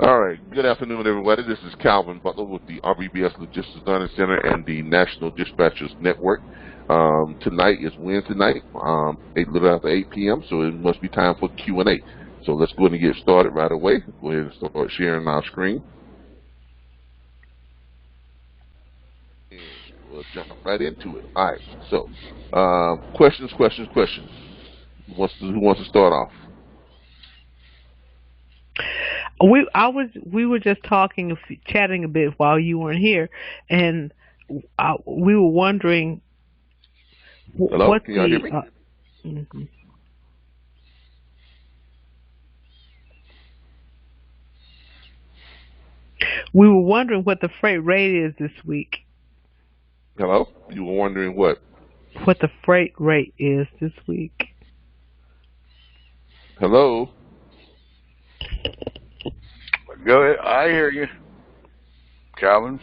All right. Good afternoon, everybody. This is Calvin Butler with the RBBS Logistics Learning Center and the National Dispatchers Network. Tonight is Wednesday night, a little after 8 p.m., so it must be time for Q&A. So let's go ahead and get started right away. Go ahead and start sharing our screen. And we'll jump right into it. All right. So, questions. Who wants to start off? We were just chatting a bit while you weren't here, and we were wondering Hello? what Can y'all hear me? We were wondering what the freight rate is this week. Hello? You were wondering what? What the freight rate is this week. Hello? Go ahead. I hear you, Calvin.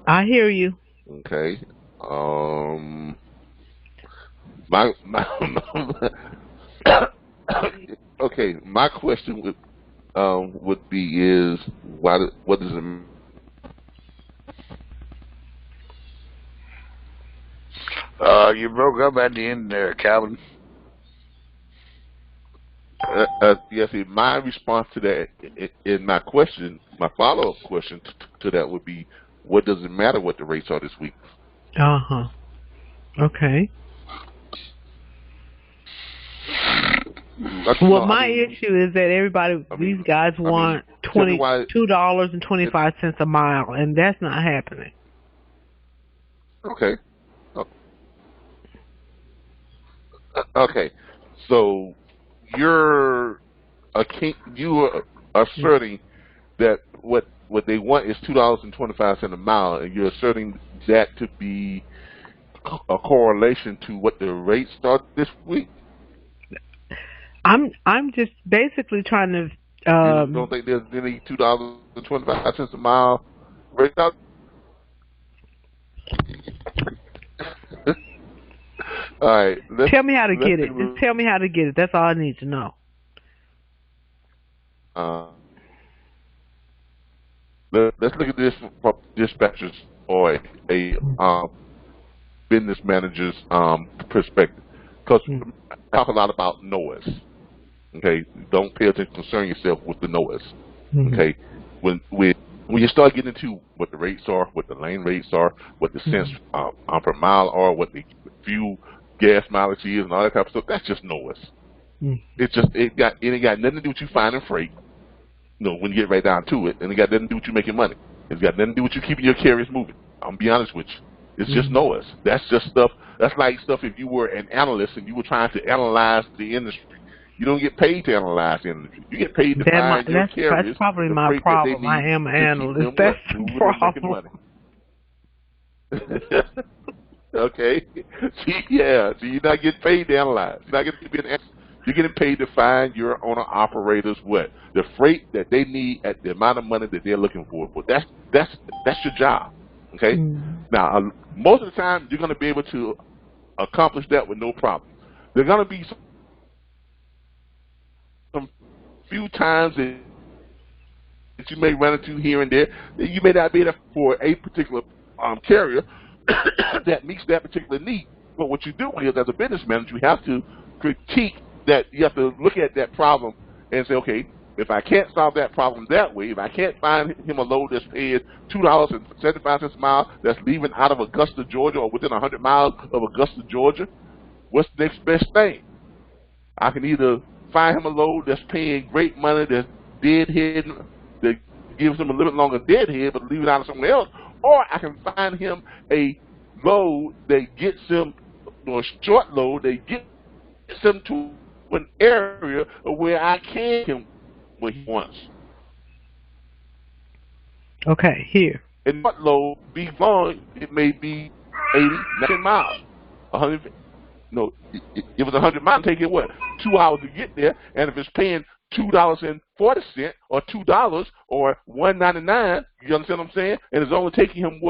I hear you. Okay. Okay. My question would be is what does it? You broke up at the end there, Calvin. Yes. My response to that, in my question, my follow-up question to that would be, what does it matter what the rates are this week? Okay. Well, my issue is that these guys want $22.25 a mile, and that's not happening. Okay. Okay. So you're asserting that what they want is $2.25 a mile, and you're asserting that to be a correlation to what the rates are this week. I'm just basically trying to. You don't think there's any $2.25 a mile rate out? All right. Tell me how to get it. Just tell me how to get it. That's all I need to know. Let's look at this from dispatchers or a business manager's perspective, because we talk a lot about noise. Okay, don't pay attention. Concern yourself with the noise. Okay, when you start getting into what the rates are, what the lane rates are, what the cents per mile are, what the fuel gas mileage is, and all that type of stuff, that's just noise. It ain't got nothing to do with you finding freight. When you get right down to it, and it got nothing to do with you making money. It's got nothing to do with you keeping your carriers moving. I'm gonna be honest with you. It's just noise. That's just stuff. That's like stuff if you were an analyst and you were trying to analyze the industry. You don't get paid to analyze the industry. You get paid to find your carriers. That's probably my problem. I am an analyst. That's the problem. Okay. So you're not getting paid to analyze. You're getting paid to find your owner-operators the freight that they need at the amount of money that they're looking for. But that's your job. Okay. Now, most of the time, you're going to be able to accomplish that with no problem. There are going to be some few times that you may run into here and there that you may not be able for a particular carrier that meets that particular need. But what you do is, as a business manager, you have to critique that. You have to look at that problem and say, okay, if I can't solve that problem that way, if I can't find him a load that's paying $2.75 a mile that's leaving out of Augusta, Georgia, or within 100 miles of Augusta, Georgia, what's the next best thing? I can either find him a load that's paying great money, that's deadhead, that gives him a little bit longer deadhead, but leave it out of somewhere else, or I can find him a load that gets him, or a short load that gets him to an area where I can him what he wants. Okay, here. And what load be long, it may be 80, 90 miles. 100. No, if it's 100 miles, take it 2 hours to get there, and if it's paying $2.40 or $2 or $1.99, you understand what I'm saying? And it's only taking him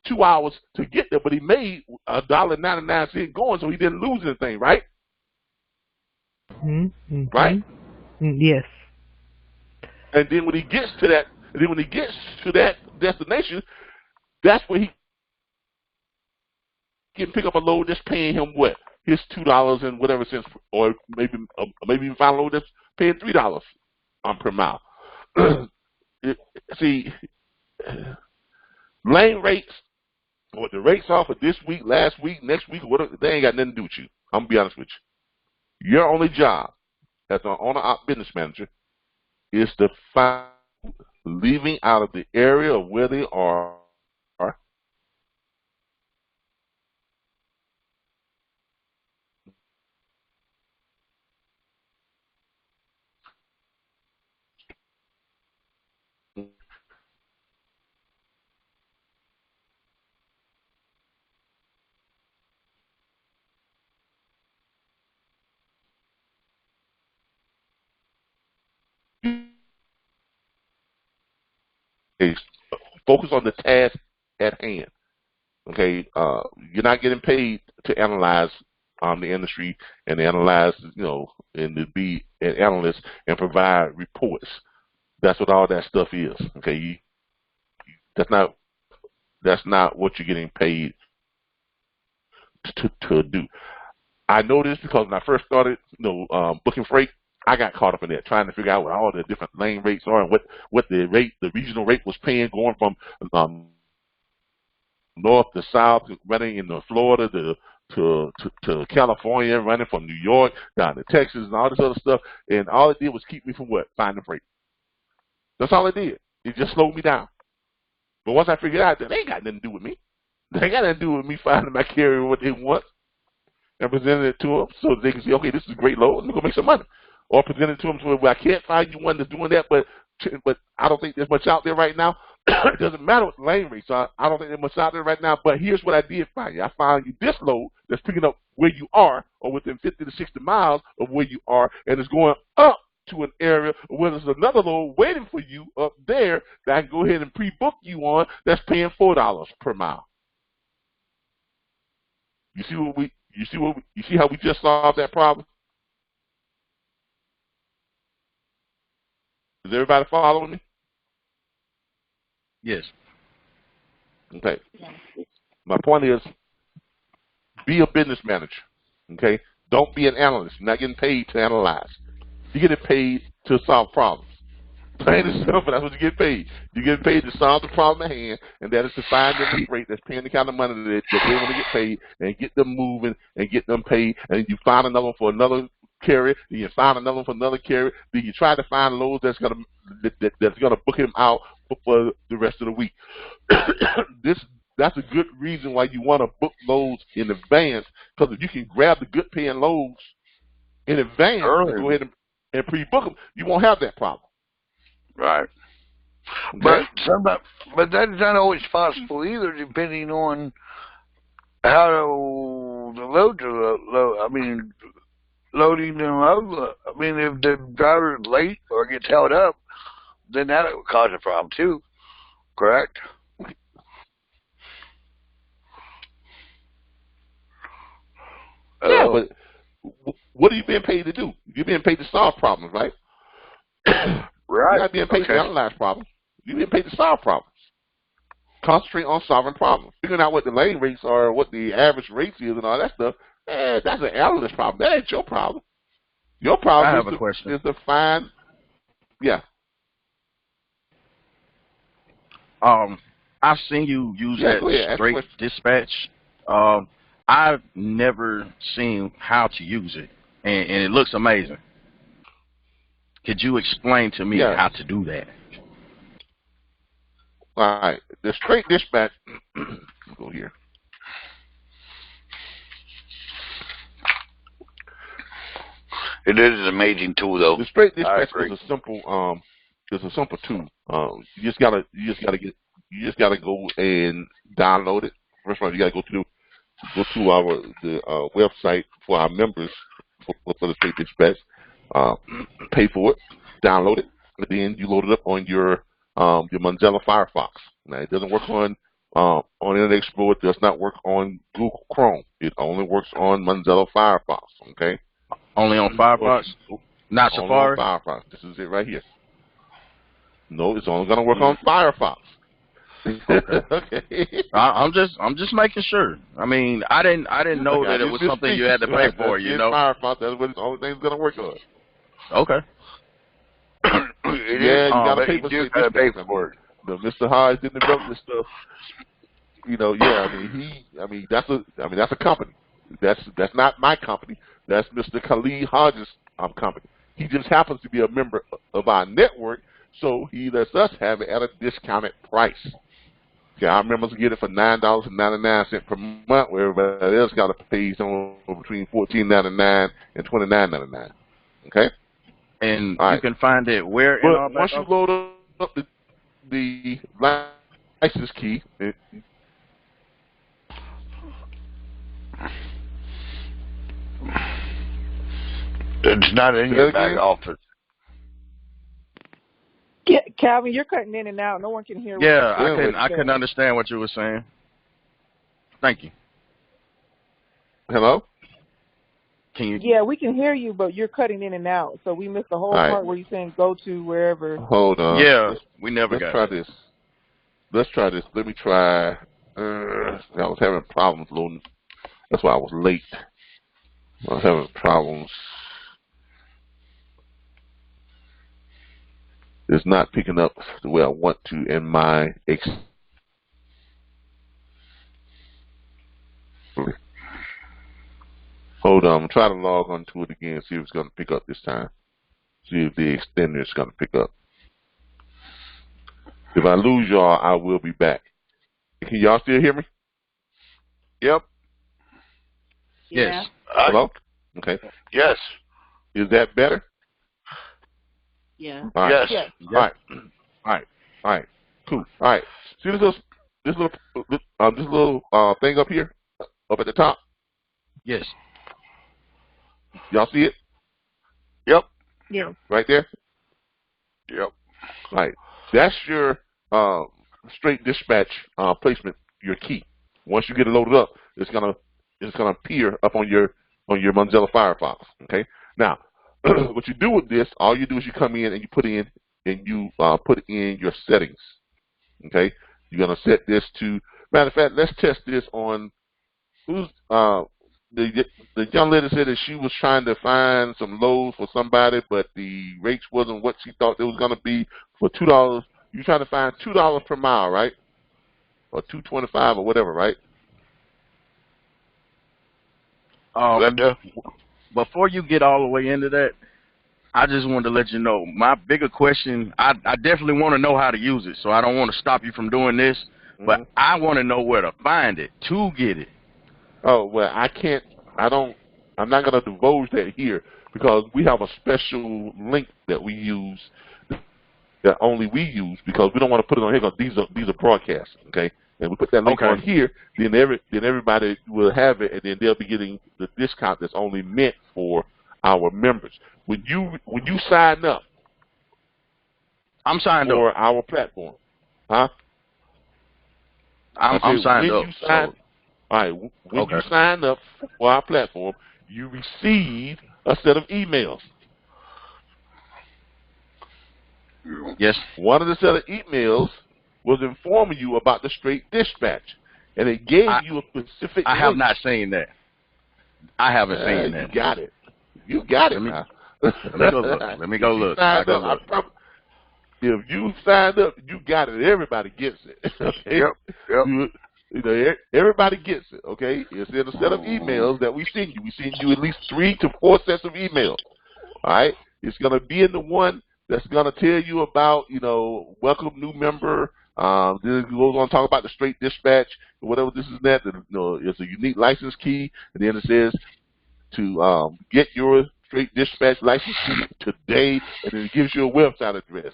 2 hours to get there, but he made $1.99 going, so he didn't lose anything, right? Right? Yes. And then when he gets to that And then when he gets to that destination, that's where he can pick up a load that's paying him what? His $2 and whatever cents, or maybe even find a load that's paying $3 per mile. See, lane rates, what the rates are for this week, last week, next week, whatever, they ain't got nothing to do with you. I'm gonna be honest with you. Your only job as an owner-op business manager is to find leaving out of the area of where they are focus on the task at hand. Okay, you're not getting paid to analyze the industry and analyze, and to be an analyst and provide reports. That's what all that stuff is. Okay, that's not what you're getting paid to do. I know this because when I first started, booking freight, I got caught up in that, trying to figure out what all the different lane rates are and what the regional rate was paying, going from north to south, running into Florida to California, running from New York down to Texas and all this other stuff. And all it did was keep me from what? Finding freight. That's all it did. It just slowed me down. But once I figured out that they ain't got nothing to do with me, they ain't got nothing to do with me finding my carrier what they want, and presenting it to them so they can say, okay, this is a great load, I'm going to make some money. Or present it to them to where I can't find you one that's doing that, but I don't think there's much out there right now. It doesn't matter what the lane rates are. I don't think there's much out there right now, but here's what I did find you. I found you this load that's picking up where you are, or within 50 to 60 miles of where you are, and it's going up to an area where there's another load waiting for you up there that I can go ahead and pre-book you on that's paying $4 per mile. You see how we just solved that problem? Is everybody following me? Yes. Okay. My point is, be a business manager. Okay? Don't be an analyst. You're not getting paid to analyze. You're getting paid to solve problems. Plain and simple, that's what you get paid. You get paid to solve the problem at hand, and that is to find them a rate that's paying the kind of money that they want to get paid, and get them moving and get them paid. And you find another one for another carrier, then you find another one for another carrier, then you try to find loads that's gonna book him out for the rest of the week. That's a good reason why you want to book loads in advance, because if you can grab the good paying loads in advance, go ahead and pre-book them, you won't have that problem. Right. Okay? But that's not always possible either, depending on how the loads are. I mean, loading them up. I mean, if the driver is late or gets held up, then that would cause a problem too. Correct? Yeah, but what are you being paid to do? You're being paid to solve problems, right? Right. You're not being paid to analyze problems. You're being paid to solve problems. Concentrate on solving problems. Figuring out what the lane rates are, what the average rates is, and all that stuff. That's an analyst problem. That ain't your problem. Your problem is to find. Yeah. I've seen you use that straight dispatch. I've never seen how to use it, and it looks amazing. Could you explain to me how to do that? All right. The straight dispatch. Let's go here. It is an amazing tool, though. The straight dispatch is a simple tool. You just gotta go and download it. First of all, you gotta go to the website for our members for the straight dispatch. Pay for it, download it, and then you load it up on your Mozilla Firefox. Now, it doesn't work on Internet Explorer. It does not work on Google Chrome. It only works on Mozilla Firefox. Okay. Only on Firefox, not Safari. On Firefox. This is it right here. No, it's only going to work on Firefox. Okay. I'm just making sure. I mean, I didn't know that it was something you had to pay for. You know, Firefox. That's what the only thing it's going to work on. Okay. You got to pay for it. No, Mr. Hodge didn't develop this stuff. You know, I mean that's a company. That's not my company. That's Mr. Khalid Hodge's company. He just happens to be a member of our network, so he lets us have it at a discounted price. Okay, our members get it for $9.99 per month, where everybody else got to pay somewhere between $14.99 and $29.99. Okay, and you can find it where. But once you load up the license key. It's not in your back office. Yeah, Calvin, you're cutting in and out. No one can hear. Yeah, I couldn't understand what you were saying. Thank you. Hello? Can you? Yeah, we can hear you, but you're cutting in and out. So we missed the whole part where you're saying go to wherever. Hold on. Yeah, we never got it. Let's try this. Let's try this. Let me try. I was having problems loading. That's why I was late. I was having problems. It's not picking up the way I want to in my Hold on, I'm trying to log on to it again, see if it's going to pick up this time. See if the extender is going to pick up. If I lose y'all, I will be back. Can y'all still hear me? Yep. Yes. Hello? Okay. Yes. Is that better? Yeah. All right. Yes. All right. Cool. All right. See this little thing up here, up at the top? Yes. Y'all see it? Yep. Yeah. Right there? Yep. Right. That's your straight dispatch placement, your key. Once you get it loaded up, it's gonna appear up on your Mozilla Firefox. Okay. Now, what you do with this, all you do is you come in and you put in your settings. Okay. You're gonna set this to. Matter of fact, let's test this on who's the young lady said that she was trying to find some loads for somebody, but the rates wasn't what she thought they was going to be for $2. You're trying to find $2 per mile, right? Or $2.25 or whatever, right? Linda? Before you get all the way into that, I just wanted to let you know, my bigger question, I definitely want to know how to use it, so I don't want to stop you from doing this, but I want to know where to find it to get it. Oh, well, I'm not going to divulge that here because we have a special link that we use, that only we use, because we don't want to put it on here because these are broadcasts, okay? And we put that link on here, then everybody will have it, and then they'll be getting the discount that's only meant for our members. When you sign up, I'm signed for up our platform, huh? I'm signed up. All right, when you sign up for our platform, you receive a set of emails. Yes. One of the set of emails was informing you about the straight dispatch, and it gave you a specific. I have not seen that. I haven't seen that. You got it. You got it now. Let me go look. If you signed up, you got it. Everybody gets it. Okay? Yep. Everybody gets it, okay? It's in a set of emails that we send you. We send you at least 3 to 4 sets of emails, all right? It's going to be in the one that's going to tell you about, welcome new member. Then it goes on to talk about the straight dispatch, whatever this is that. It's a unique license key, and then it says to get your straight dispatch license key today, and then it gives you a website address,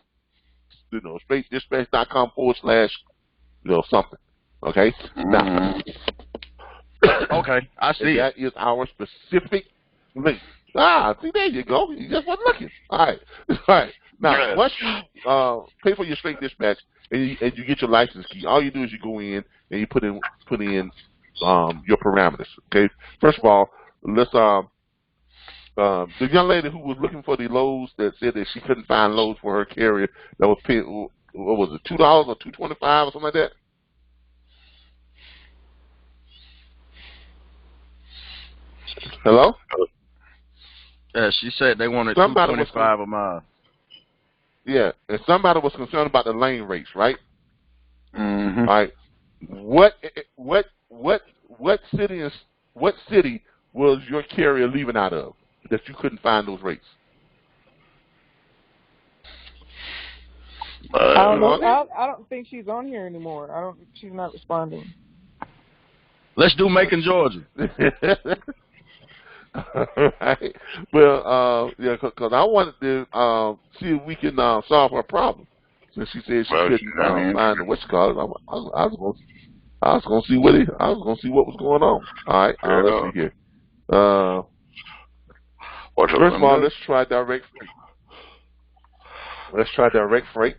straightdispatch.com / something. Okay. Now. Okay, I see. That is our specific link. See, there you go. You just weren't looking. All right. Now, once you pay for your straight dispatch and you get your license key, all you do is you go in and you put in your parameters. Okay. First of all, let's the young lady who was looking for the loads that said that she couldn't find loads for her carrier that was paying, what was it, $2 or $2.25 or something like that? Hello? Yeah, she said they wanted $2.25 a mile. Yeah, and somebody was concerned about the lane rates, right? Mm-hmm. All right. What city was your carrier leaving out of that you couldn't find those rates? I don't know. I don't think she's on here anymore. She's not responding. Let's do Macon, Georgia. All right. Well, yeah, because I wanted to see if we can solve her problem. Since she said she couldn't find the what's called, I was going to see what was going on. All right. Let's see here. First of all, let's try direct freight.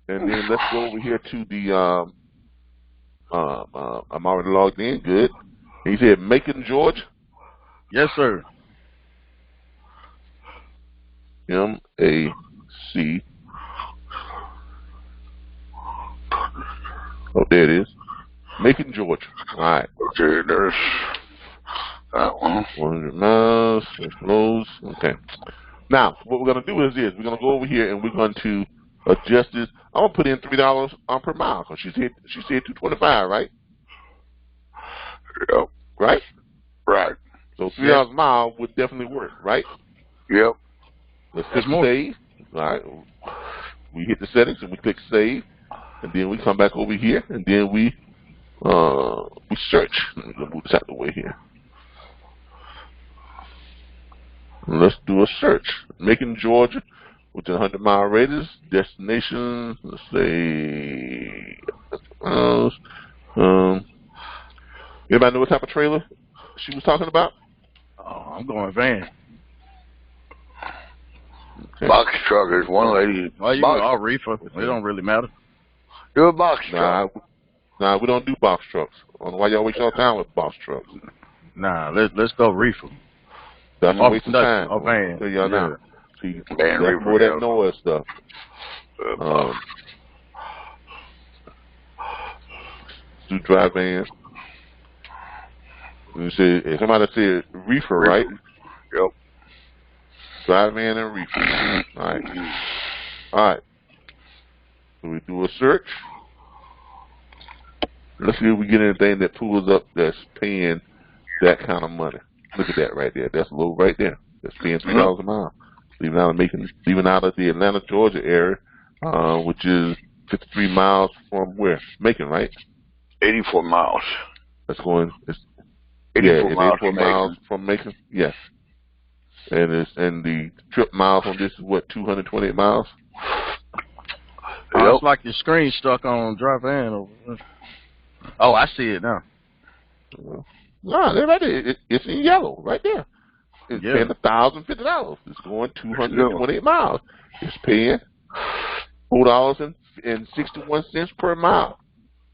And then let's go over here to the I'm already logged in. Good. He said Macon, Georgia. Yes, sir. M-A-C. Oh, there it is. Macon, Georgia. All right. Okay, there's that one. 100 miles. Close. Okay. Now, what we're going to do is this. We're going to go over here and we're going to adjust this. I'm going to put in $3 per mile because she said $2.25, right? Yep. Right? Right. So $3 a mile would definitely work, right? Yep. Let's click save. All right. We hit the settings and we click save. And then we come back over here and then we search. Let me move this out of the way here. Let's do a search. Macon, Georgia, with a 100-mile radius. Destination, let's say, anybody know what type of trailer she was talking about? Oh, I'm going van. Okay. Box truck is one lady. Well, you can all reefer. It don't really matter. Do a box truck. Nah, we don't do box trucks. I don't know why y'all waste your time with box trucks. Nah, let's go reefer. That's a waste of time. Oh, van. Tell y'all now. See, van reefer, more of that noise stuff. Do dry vans. You say somebody said reefer, right? Yep. Dry van and reefer. All right. So we do a search. Let's see if we get anything that pulls up that's paying that kind of money. Look at that right there. That's low right there. That's paying $3 a mile. Leaving out of the Atlanta, Georgia area, which is 53 miles from where? Macon, right? 84 miles. That's going. It's 84 miles from Macon. Yes. And the trip miles on this is what, 228 miles? It's like your screen stuck on dry van over there. Oh, I see it now. No, they're right there. It's in yellow right there. It's paying $1,050. It's going 228 miles. It's paying $4.61 per mile.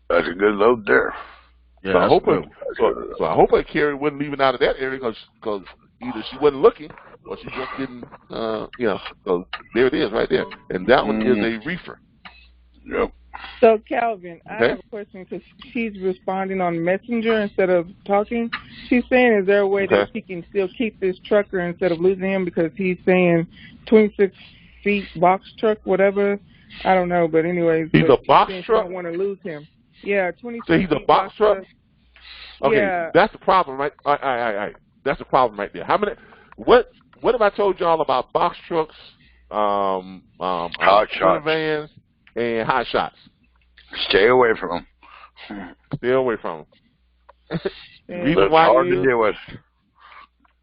That's a good load there. Yeah, so I hope her carrier wasn't leaving out of that area because either she wasn't looking or she just didn't, So there it is right there. And that one is a reefer. Yep. So, Calvin, I have a question because she's responding on Messenger instead of talking. She's saying, is there a way that she can still keep this trucker instead of losing him because he's saying 26 feet box truck, whatever? I don't know, but anyways. He's a box truck? I don't want to lose him. Yeah, 26 So he's a box truck? Okay, yeah. That's the problem, right? All right. That's the problem right there. What have I told y'all about box trucks, hot shots, vans, and hot shots? Stay away from them. Stay away from them. It's hard to deal with.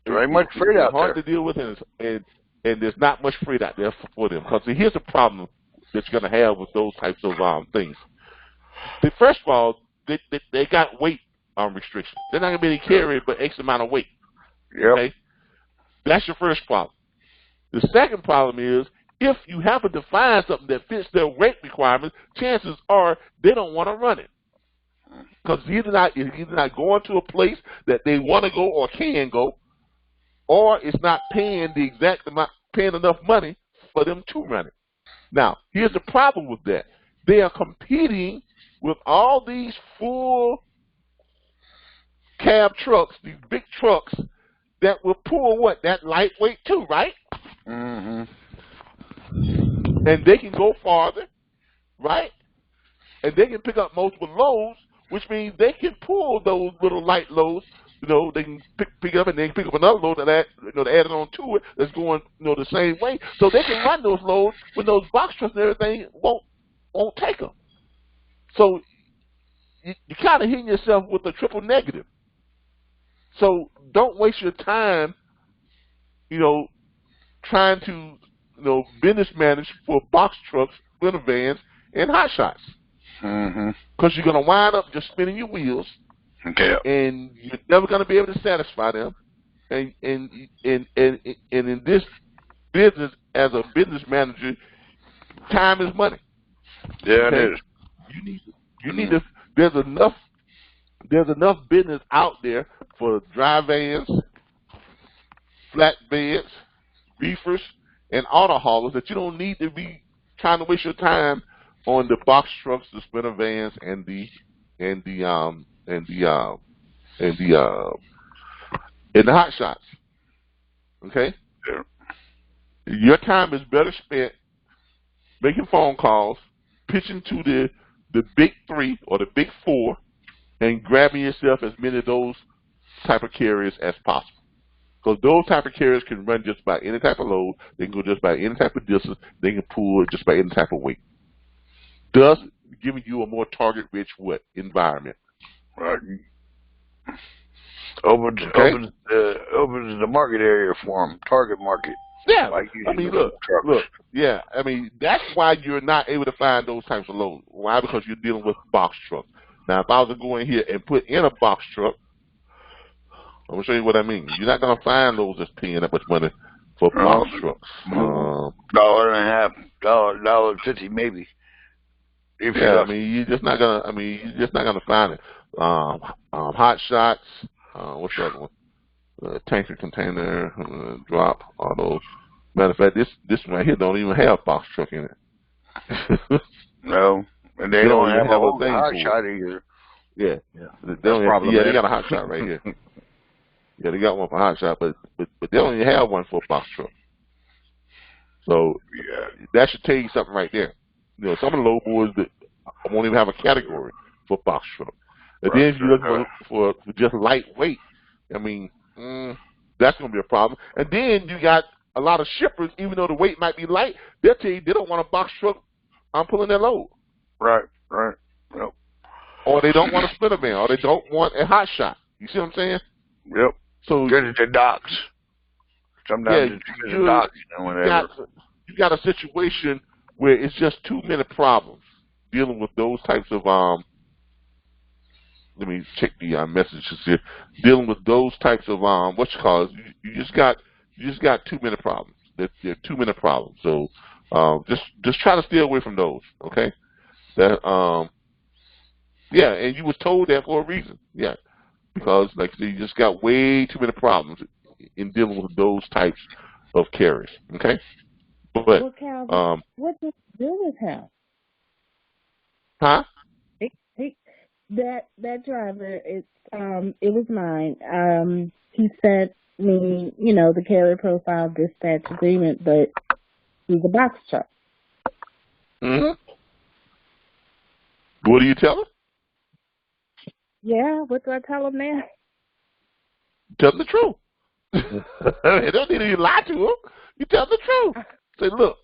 There ain't much freight out there. Hard to deal with, and there's not much freight out there for them. Because here's the problem that you're going to have with those types of things. First of all, they got weight restrictions. They're not going to be able to carry but X amount of weight. Yep. Okay? That's your first problem. The second problem is, if you happen to find something that fits their weight requirements, chances are they don't want to run it. Because either not going to a place that they want to go or can go, or it's not paying the exact amount, paying enough money for them to run it. Now, here's the problem with that. They are competing with all these full cab trucks, these big trucks that will pull what? That lightweight too, right? Mm-hmm. And they can go farther, right? And they can pick up multiple loads, which means they can pull those little light loads. You know, they can pick it up and they can pick up another load that add it on to it that's going, the same way. So they can run those loads when those box trucks and everything won't take them. So you kind of hitting yourself with a triple negative. So don't waste your time, trying to, business manage for box trucks, sprinter vans, and hot shots. Because you're going to wind up just spinning your wheels. Okay. And you're never going to be able to satisfy them. And in this business, as a business manager, time is money. Yeah, it is. You need to. There's enough business out there for dry vans, flatbeds, reefers, and auto haulers that you don't need to be trying to waste your time on the box trucks, the sprinter vans, and the hot shots. Okay? Yeah. Your time is better spent making phone calls, pitching to the big three or the big four, and grabbing yourself as many of those type of carriers as possible. Because those type of carriers can run just about any type of load, they can go just about any type of distance, they can pull just about any type of weight. Thus giving you a more target-rich environment. Right. Opens the market area for them, target market. Yeah, like look, yeah, that's why you're not able to find those types of loads. Why? Because you're dealing with box trucks. Now, if I was to go in here and put in a box truck, I'm going to show you what I mean. You're not going to find those that's paying that much money for box trucks. $1.50 $1.50 maybe. You're just not gonna find it. Hot shots, what's the other one? Tanker, container, drop, all those. Matter of fact, this one right here don't even have box truck in it. No, and they don't have a hot shot either. Yeah. They got a hot shot right here. Yeah, they got one for hot shot, but they don't even have one for a box truck. So that should tell you something right there. Some of the low boys that won't even have a category for box truck. And then if you're looking for just lightweight, that's going to be a problem. And then you got a lot of shippers, even though the weight might be light, they'll tell you they don't want a box truck. I'm pulling their load. Right. Yep. Or they don't want a sprinter van, or they don't want a hot shot. You see what I'm saying? Yep. So get it to docks. Sometimes it's the docks, whatever. You got a situation where it's just too many problems dealing with those types of let me check the messages here. Dealing with those types of you just got too many problems. There are too many problems. So just try to stay away from those. Okay. That and you was told that for a reason. Yeah, because like I said, you just got way too many problems in dealing with those types of carriers. Okay. But well, Calvin, what does it do with him? Huh? That driver, it was mine. He sent me, the carrier profile dispatch agreement, but he's a box truck. Mm-hmm. What do you tell him? Yeah, what do I tell him now? Tell him the truth. You don't need to lie to him. You tell him the truth. Say, look.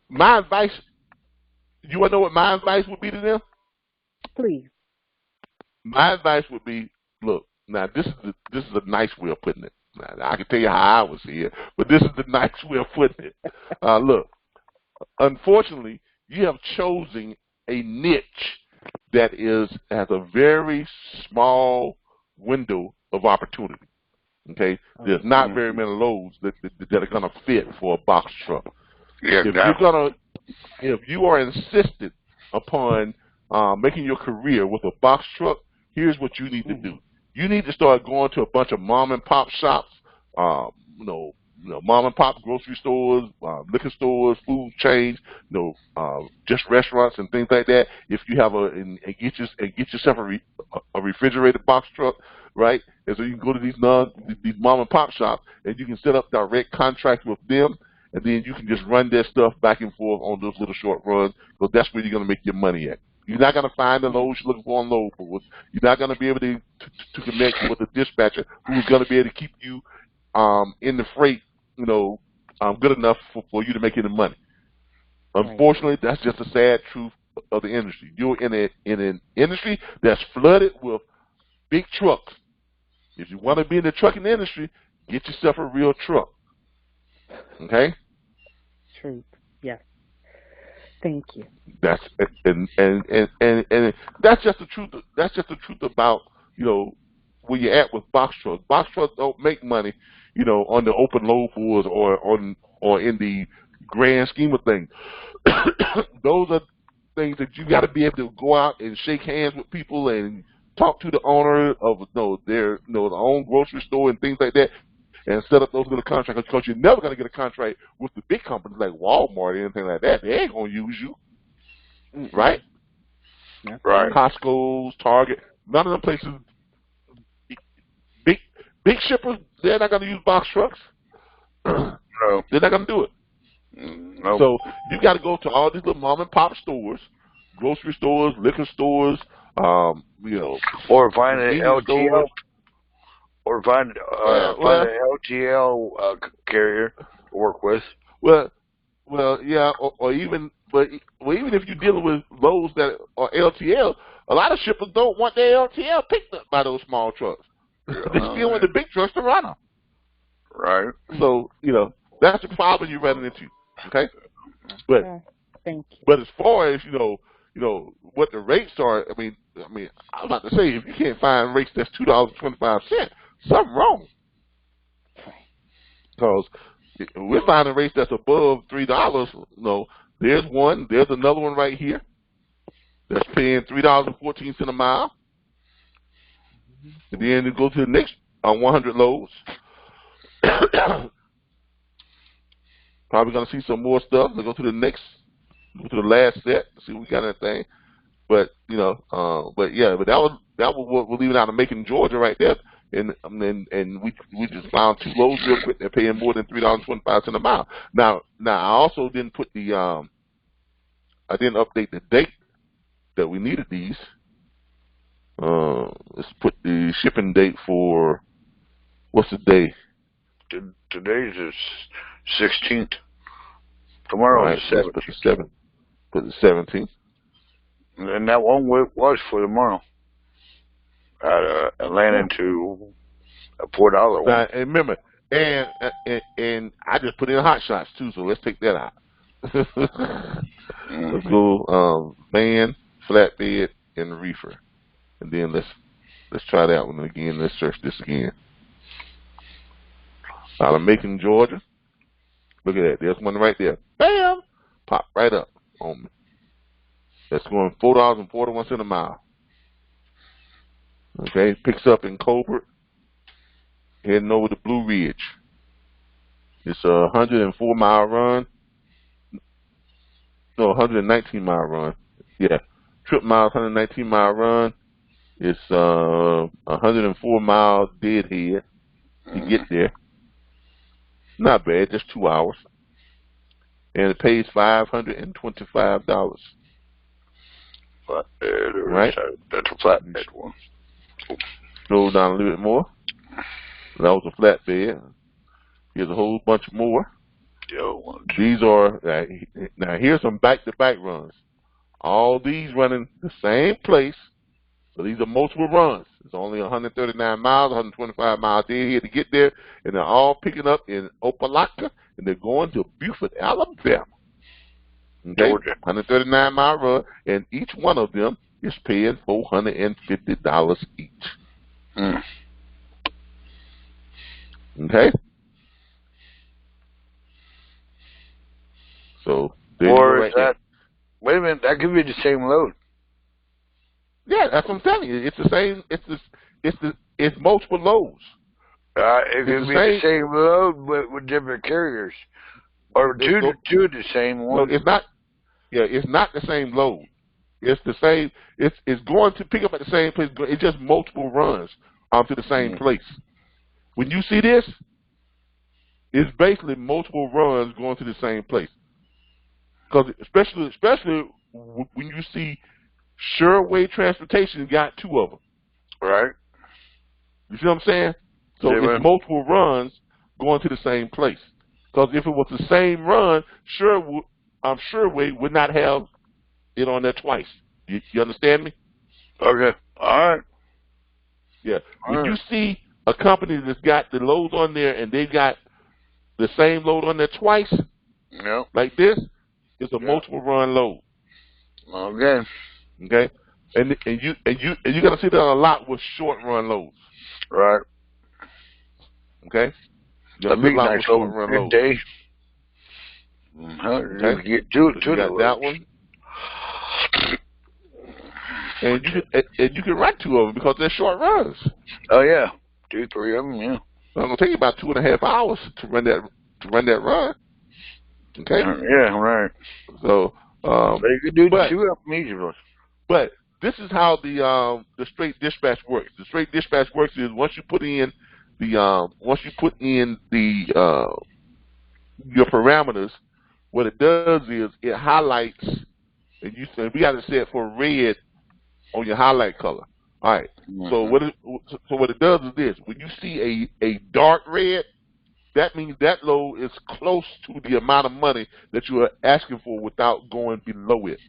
My advice. You want to know what my advice would be to them? Please. My advice would be, look. Now this is a nice way of putting it. Now, I can tell you how I was here, but this is the nice way of putting it. Look. Unfortunately, you have chosen a niche that has a very small window of opportunity. Okay, there's not very many loads that are going to fit for a box truck. Yeah, if you are insistent upon making your career with a box truck, here's what you need to do. You need to start going to a bunch of mom and pop shops, mom and pop grocery stores, liquor stores, food chains, just restaurants and things like that. If you have and get yourself a refrigerated box truck, right? And so you can go to these mom and pop shops, and you can set up direct contracts with them, and then you can just run their stuff back and forth on those little short runs, because that's where you're going to make your money at. You're not going to find the loads you're looking for on load boards. You're not going to be able to connect with a dispatcher who's going to be able to keep you in the freight, good enough for you to make any money. Unfortunately, that's just a sad truth of the industry. You're in an industry that's flooded with big trucks. If you want to be in the trucking industry, get yourself a real truck. Okay? Truth. Yes. Thank you. That's and that's just the truth. That's just the truth about where you're at with box trucks. Box trucks don't make money, on the open load boards or in the grand scheme of things. Those are things that you got to be able to go out and shake hands with people and talk to the owner of their own grocery store and things like that, and set up those little contracts, because you're never going to get a contract with the big companies like Walmart or anything like that. They ain't going to use you, right? Right. Costco's, Target, none of them places. Big shippers, they're not going to use box trucks. No. They're not going to do it. Nope. So you got to go to all these little mom and pop stores, grocery stores, liquor stores, or find an LTL, stores. or find an LTL carrier to work with. Well, yeah, or even if you're dealing with loads that are LTL, a lot of shippers don't want their LTL picked up by those small trucks. They still want the big trucks to run them. Right. So that's the problem you're running into. Okay. But thank you. But as far as what the rates are, I mean, I'm about to say, if you can't find rates that's $2.25, something wrong. Because we're finding rates that's above $3. There's another one right here that's paying $3.14 a mile. And then you go to the next 100 loads. Probably gonna see some more stuff. We'll go to the last set, see if we got anything. But that was what we're leaving out of Macon, Georgia, right there. And we just found 2 loads real quick. They're paying more than $3.25 a mile. Now I also didn't put I didn't update the date that we needed these. Let's put the shipping date for, what's the day? Today's the 16th. Tomorrow is the 17th. Put the 17th. And that one was for tomorrow. Atlanta to a $4 one. Now, and remember, and I just put in hot shots too, so let's take that out. Let's go van, flatbed, and reefer. And then let's try that one again. Let's search this again. Out of Macon, Georgia. Look at that. There's one right there. Bam! Pop right up on me. That's going $4.41 a mile. Okay, picks up in Colbert, heading over to Blue Ridge. It's a 104-mile run. No, 119-mile run. Yeah, trip miles, 119-mile run. It's 104 miles deadhead to get there. Not bad, just 2 hours. And it pays $525. Right? That's a flatbed one. Scroll down a little bit more. That was a flatbed. Here's a whole bunch more. These are, now here's some back-to-back runs. All these running the same place. So these are multiple runs. It's only 139 miles, 125 miles here to get there, and they're all picking up in Opelika, and they're going to Beaufort, Alabama. Okay, 139-mile run, and each one of them is paying $450 each. Okay. So there you go right there. Wait a minute, that could be the same load. Yeah, that's what I'm telling you. It's the same. It's multiple loads. It could be the same load, but with different carriers, or two of the same one. No, it's not. Yeah, it's not the same load. It's the same. It's going to pick up at the same place. It's just multiple runs to the same place. When you see this, it's basically multiple runs going to the same place. Because especially when you see Sureway Transportation got two of them. Right. You see what I'm saying? So it's multiple runs going to the same place. Because if it was the same run, Sureway would not have it on there twice. You understand me? Okay. All right. Yeah. When you see a company that's got the loads on there and they got the same load on there twice, like this, it's a multiple run load. Okay. Okay. And you're gonna see that a lot with short run loads. Right. Okay. That'd be nice over day. Okay. Get to that one. And you can write two of them because they're short runs. Oh yeah, 2, 3 of them. Yeah. It's gonna take you about 2.5 hours to run that run. Okay. Yeah. Right. So you could do 2 of them easily. But this is how the straight dispatch works. The straight dispatch works is once you put in your parameters, what it does is it highlights, and we got it set for red on your highlight color. All right. So what it does is this: when you see a dark red, that means that load is close to the amount of money that you are asking for without going below it.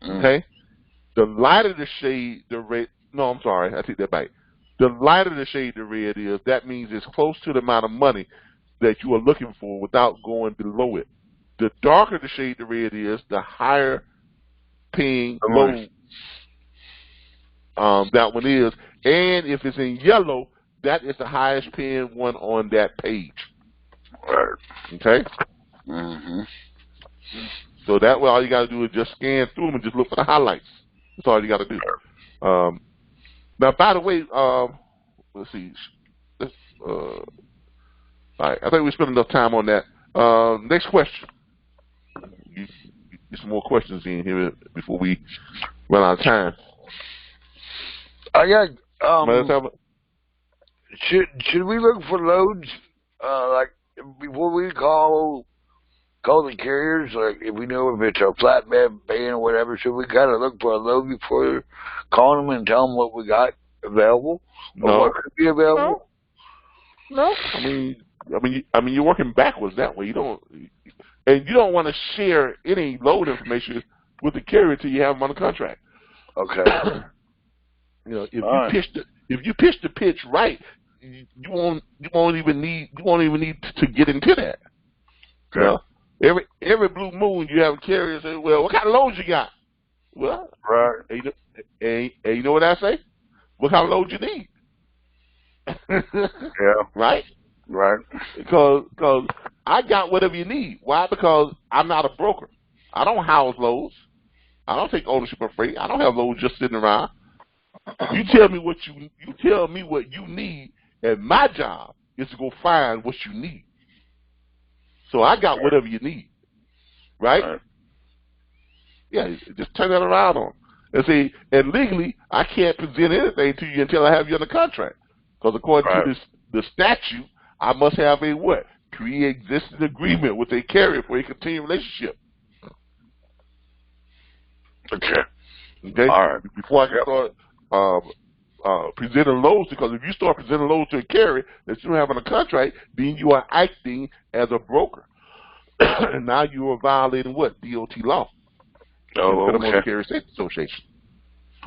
Okay. The lighter the shade, the red. No, I'm sorry, I take that back. The lighter the shade the red is, that means it's close to the amount of money that you are looking for without going below it. The darker the shade the red is, the higher paying load that one is. And if it's in yellow, that is the highest paying one on that page. Okay? So that way all you got to do is just scan through them and just look for the highlights. That's all you got to do. Now, by the way, let's see. All right, I think we spent enough time on that. Next question. Get some more questions in here before we run out of time. I got. Should we look for loads like before we call the carriers? Like if we know if it's a flatbed van or whatever, should we kind of look for a load before calling them and tell them what we got available? No. Or what could be available? No. I mean, you're working backwards that way. You don't want to share any load information with the carrier until you have them on the contract. Okay. If you pitch the pitch right, you won't even need to get into that. Okay. Every blue moon you have a carrier say, "Well, what kind of loads you got?" Well, right. And you know what I say? What kind of load you need? Yeah. Right. Because I got whatever you need. Why? Because I'm not a broker. I don't house loads. I don't take ownership of freight. I don't have loads just sitting around. You tell me what you need, and my job is to go find what you need. So I got whatever you need, right? Yeah, just turn that around on. And see, and legally, I can't present anything to you until I have you under contract. Because according to the statute, I must have a what? Pre-existing agreement with a carrier for a continuing relationship. Okay. All right. Before I can start presenting loads, because if you start presenting loads to a carrier that you don't have on a contract, then you are acting as a broker. And now you are violating what? DOT law. Oh, okay. Motor Carrier Safety Association.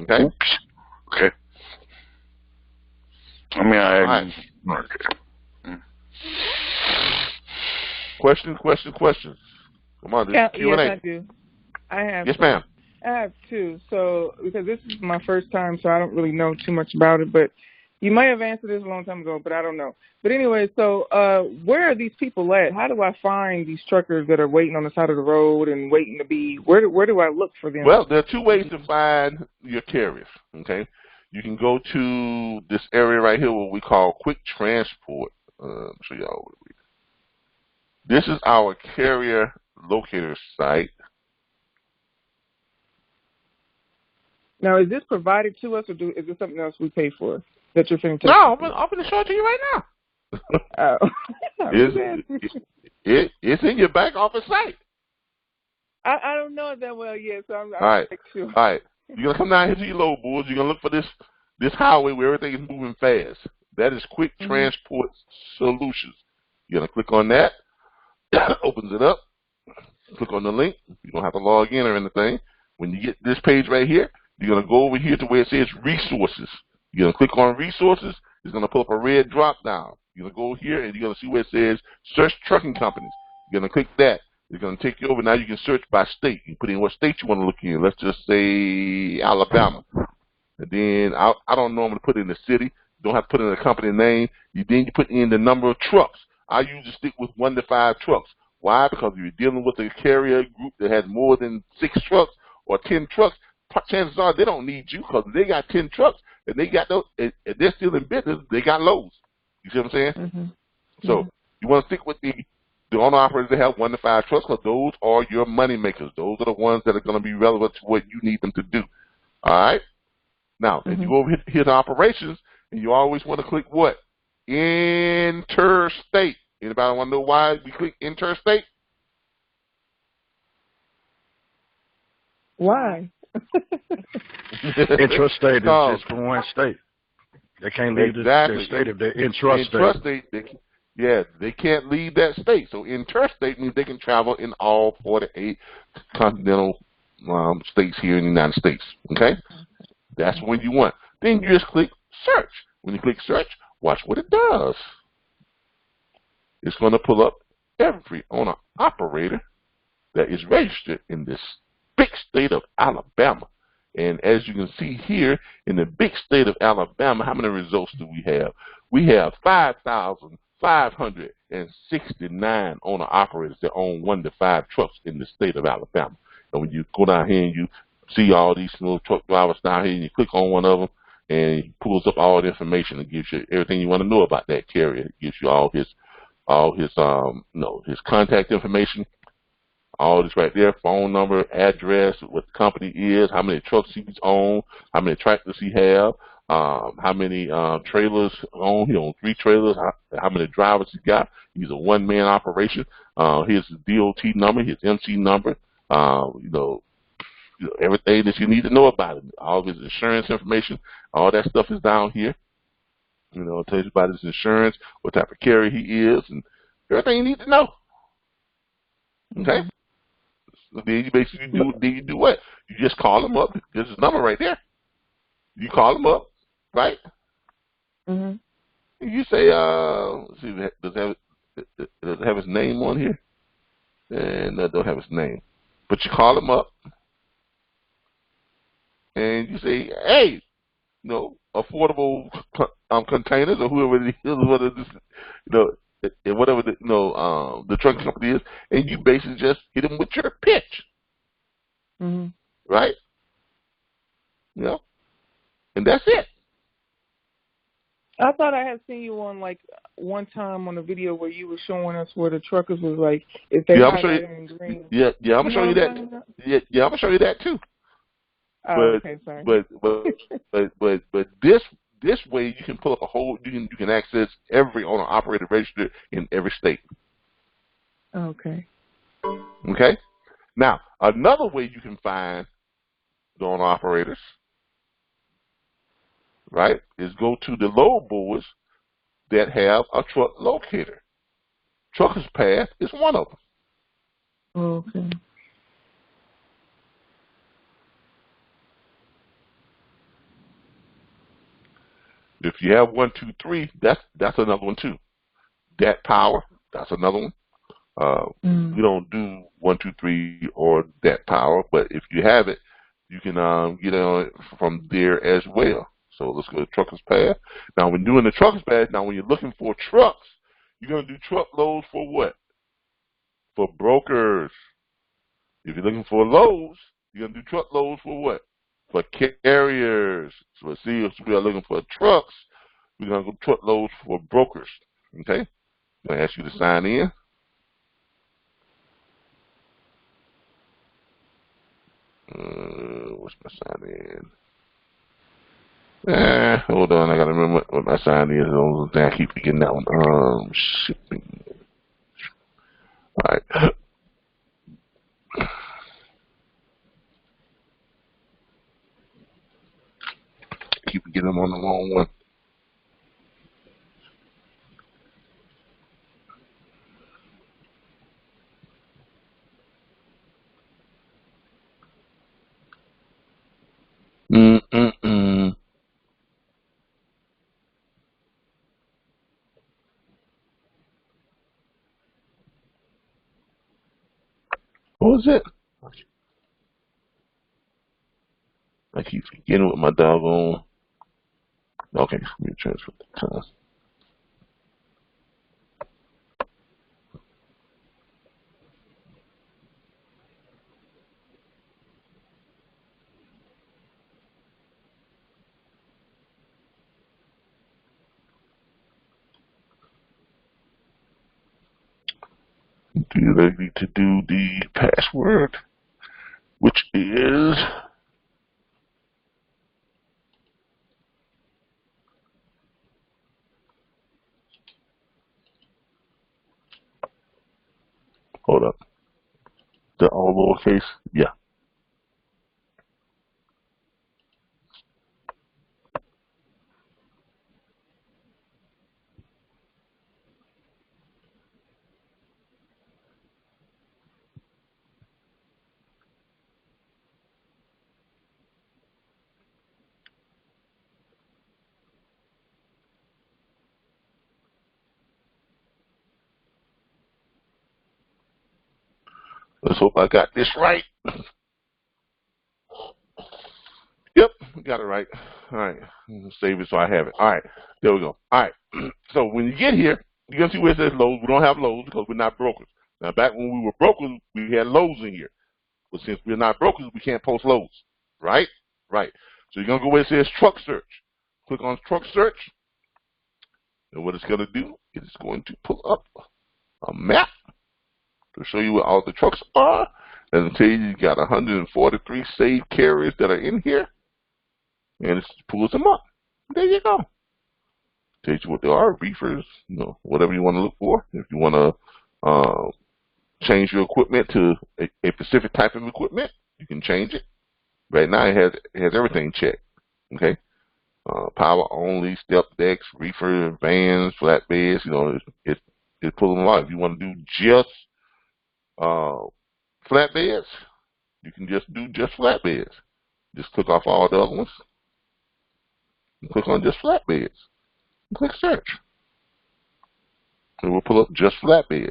Okay? Oops. Okay. I mean, okay. Questions. Come on, yeah, Q&A. Yes, I do. I have. Yes, ma'am. I have two. So, because this is my first time, so I don't really know too much about it. But You might have answered this a long time ago, but I don't know. But anyway, so where are these people at? How do I find these truckers that are waiting on the side of the road and waiting to be? Where do I look for them? Well, there are two ways to find your carriers. Okay, you can go to this area right here, what we call quick transport. I'll show y'all. This is our carrier locator site. Now, is this provided to us, or is this something else we pay for that you're finna take? No, I'm going to show it to you right now. Oh. It's in your back office site. I don't know it that well yet, so I'm all right. Sure. All right. You're going to come down here to your load boards. You're going to look for this highway where everything is moving fast. That is Quick Transport Solutions. You're going to click on that. Opens it up. Click on the link. You don't have to log in or anything. When you get this page right here, you're going to go over here to where it says Resources. You're going to click on Resources. It's going to pull up a red drop down. You're going to go here and you're going to see where it says Search Trucking Companies. You're going to click that. It's going to take you over. Now you can search by state. You put in what state you want to look in. Let's just say Alabama. And then I don't normally put in the city. You don't have to put in the company name. Then you put in the number of trucks. I usually stick with 1 to 5 trucks. Why? Because if you're dealing with a carrier group that has more than 6 trucks or 10 trucks, chances are they don't need you because they got 10 trucks and they got those. And they're still in business. They got loads. You see what I'm saying? Mm-hmm. So you want to stick with the owner operators that have 1 to 5 trucks because those are your money makers. Those are the ones that are going to be relevant to what you need them to do. All right. Now, if you go over here to operations, and you always want to click what? Interstate. Anybody want to know why we click interstate? Why? Intrastate is just for one state. They can't leave their state if they're intrastate. They can't leave that state. So interstate means they can travel in all 48 continental states here in the United States. Okay? That's what you want. Then you just click search. When you click search, watch what it does. It's going to pull up every owner operator that is registered in this big state of Alabama. And as you can see here, in the big state of Alabama, how many results do we have? We have 5,569 owner operators that own 1 to 5 trucks in the state of Alabama. And when you go down here and you see all these little truck drivers down here, and you click on one of them, and it pulls up all the information and gives you everything you want to know about that carrier. It gives you all his contact information, all this right there, phone number, address, what the company is, how many trucks he's owned, how many tractors he have, how many trailers own. He owns 3 trailers. How many drivers he got? He's a one-man operation. His DOT number, his MC number. Everything that you need to know about him. All of his insurance information, all that stuff is down here. It tells you about his insurance, what type of carrier he is, and everything you need to know. Okay? So then you basically do what? You just call him up. There's his number right there. You call him up, right? Mm-hmm. And you say, let's see, does it have his name on here? And that don't have his name. But you call him up, and you say, hey, affordable containers or whoever it is, and whatever the truck company is, and you basically just hit them with your pitch, right? And that's it. I thought I had seen you on one time on a video where you were showing us where the truckers was if they highlighted in green. Yeah, I'm gonna show you that. Yeah, I'm gonna show you that too. Oh, okay, sorry. But this way you can pull up you can access every owner operator registered in every state. Okay. Okay. Now another way you can find the owner operators, right, is go to the load boards that have a truck locator. Truckers Path is one of them. Okay. If you have 1, 2, 3, that's another one too. Dat Power, that's another one. We don't do 1, 2, 3 or Dat Power, but if you have it, you can get on it from there as well. So let's go to truckers path. Now, when doing the truckers path, now when you're looking for trucks, you're going to do truckloads for what? For brokers. If you're looking for loads, you're going to do truckloads for what? For carriers. So let's see if we are looking for trucks, we're going to go truckloads for brokers. Okay? I'm going to ask you to sign in. What's my sign in? Hold on, I gotta remember what my sign in is. I keep forgetting that one. Shipping. Alright. Keep forgetting I'm on the wrong one. What was it? I keep forgetting what my doggone. Okay, let me transfer the time. Do you need to do the password, which is hold up. The all lowercase? Yeah. Let's hope I got this right. Yep, got it right. All right, save it so I have it. All right, there we go. All right, so when you get here, you're going to see where it says loads. We don't have loads because we're not brokers. Now, back when we were brokers, we had loads in here. But since we're not brokers, we can't post loads, right? Right. So you're going to go where it says truck search. Click on truck search. And what it's going to do is it's going to pull up a map to show you where all the trucks are. And it'll tell you got 143 saved carriers that are in here. And it pulls them up. There you go. Tells you what they are, reefers, you know, whatever you want to look for. If you want to change your equipment to a specific type of equipment, you can change it. Right now it has everything checked. Okay. Power only, step decks, reefer, vans, flatbeds, you know, it's pulling them out. If you want to do just flatbeds, you can just do just flatbeds. Just click off all the other ones. And click on just flatbeds. And click search. And we'll pull up just flatbeds.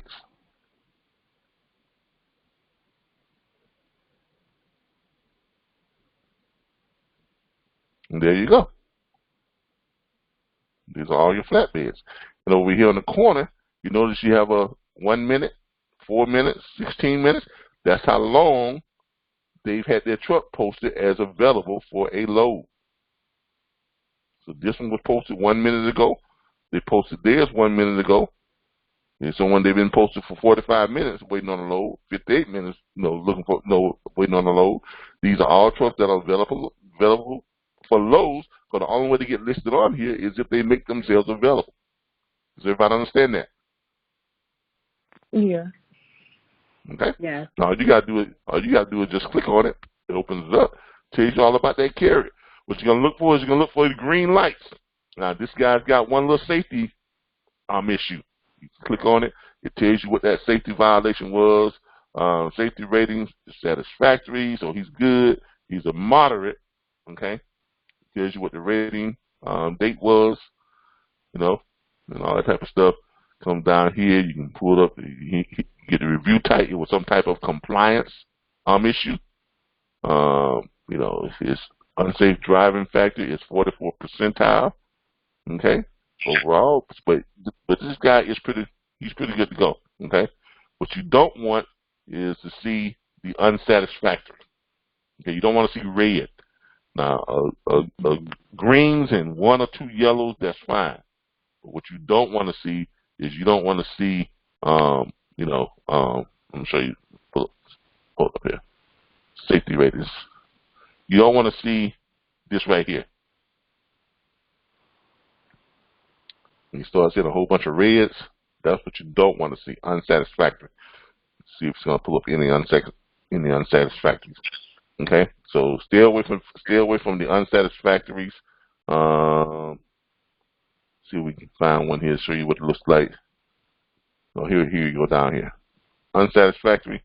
And there you go. These are all your flatbeds. And over here in the corner, you notice you have a 1 minute, 4 minutes, 16 minutes. That's how long they've had their truck posted as available for a load. So this one was posted 1 minute ago. They posted theirs 1 minute ago. And someone they've been posted for 45 minutes waiting on a load, 58 minutes, waiting on a load. These are all trucks that are available for loads, but the only way to get listed on here is if they make themselves available. Does everybody understand that? Yeah. Okay. Yeah. Now all you gotta do is just click on it. It opens it up, tells you all about that carrier. What you're gonna look for is the green lights. Now this guy's got one little safety issue. You click on it, it tells you what that safety violation was. Safety ratings is satisfactory, so he's good. He's a moderate. Okay. Tells you what the rating date was, you know, and all that type of stuff. Comes down here, you can pull it up, you get the review type. It was some type of compliance issue. You know, his Unsafe driving factor is 44 percentile. Okay, overall, but this guy is he's pretty good to go. Okay, what you don't want is to see the unsatisfactory. Okay, you don't want to see red. Now, greens and 1 or 2 yellows, that's fine. But what you don't want to see is you don't want to see, let me show you. Pull up here. Safety ratings. You don't want to see this right here. When you start seeing a whole bunch of reds, that's what you don't want to see. Unsatisfactory. See if it's going to pull up any unsatisfactories. Okay, so stay away from the unsatisfactories. See if we can find one here to show you what it looks like. Oh, here you go down here. Unsatisfactory.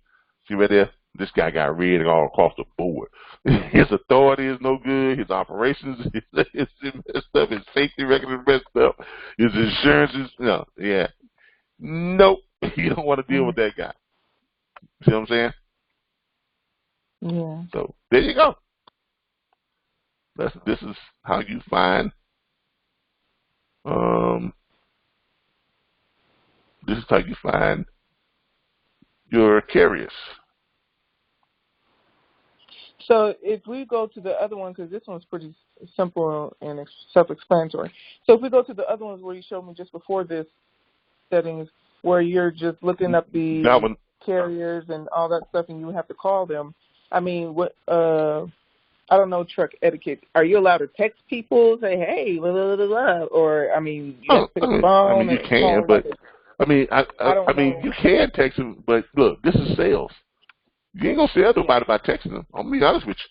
See right there? This guy got red all across the board. His authority is no good. His operations is messed up. His safety record is messed up. His insurance is nope. You don't want to deal with that guy. See what I'm saying? Yeah. So there you go. This is how you find. This is how you find your carriers. So if we go to the other one, because this one's pretty simple and self-explanatory. So if we go to the other ones where you showed me just before this settings, where you're just looking up the carriers and all that stuff, and you have to call them. I mean, what? I don't know truck etiquette. Are you allowed to text people, say, "Hey, blah, blah, blah, blah," or I mean, you have to pick up the phone? I mean, you can, but I mean, you can text them. But look, this is sales. You ain't gonna sell nobody by texting them. I'm gonna be honest with you.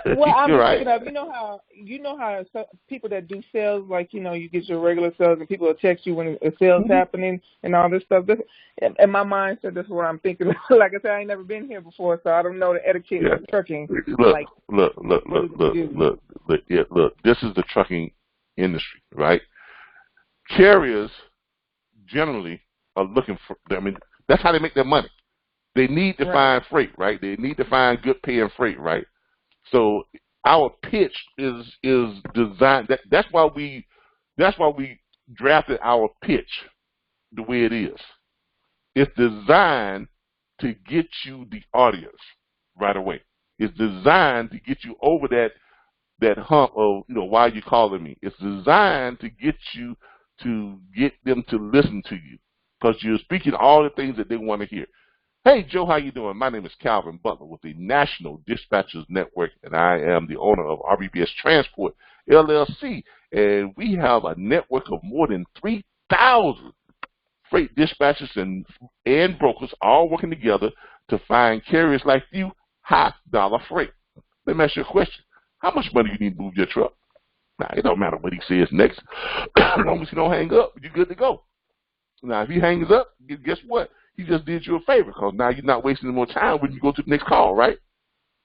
Well, I'm right. thinking of you know how some people that do sales, like you get your regular sales and people will text you when a sale's happening and all this stuff. In my mindset, that's what I'm thinking. Like I said, I ain't never been here before, so I don't know the etiquette of trucking. Look. This is the trucking industry, right? Carriers generally are looking for. I mean, that's how they make their money. They need to find freight, right? They need to find good paying freight, right? So our pitch is designed. That's why we drafted our pitch the way it is. It's designed to get you the audience right away. It's designed to get you over that hump of why you calling me. It's designed to get them to listen to you because you're speaking all the things that they want to hear. Hey, Joe, how you doing? My name is Calvin Butler with the National Dispatchers Network, and I am the owner of RBBS Transport, LLC. And we have a network of more than 3,000 freight dispatchers and brokers all working together to find carriers like you high-dollar freight. Let me ask you a question. How much money you need to move your truck? Now, it don't matter what he says next. As long as you don't hang up, you're good to go. Now, if he hangs up, guess what? He just did you a favor because now you're not wasting more time when you go to the next call, right?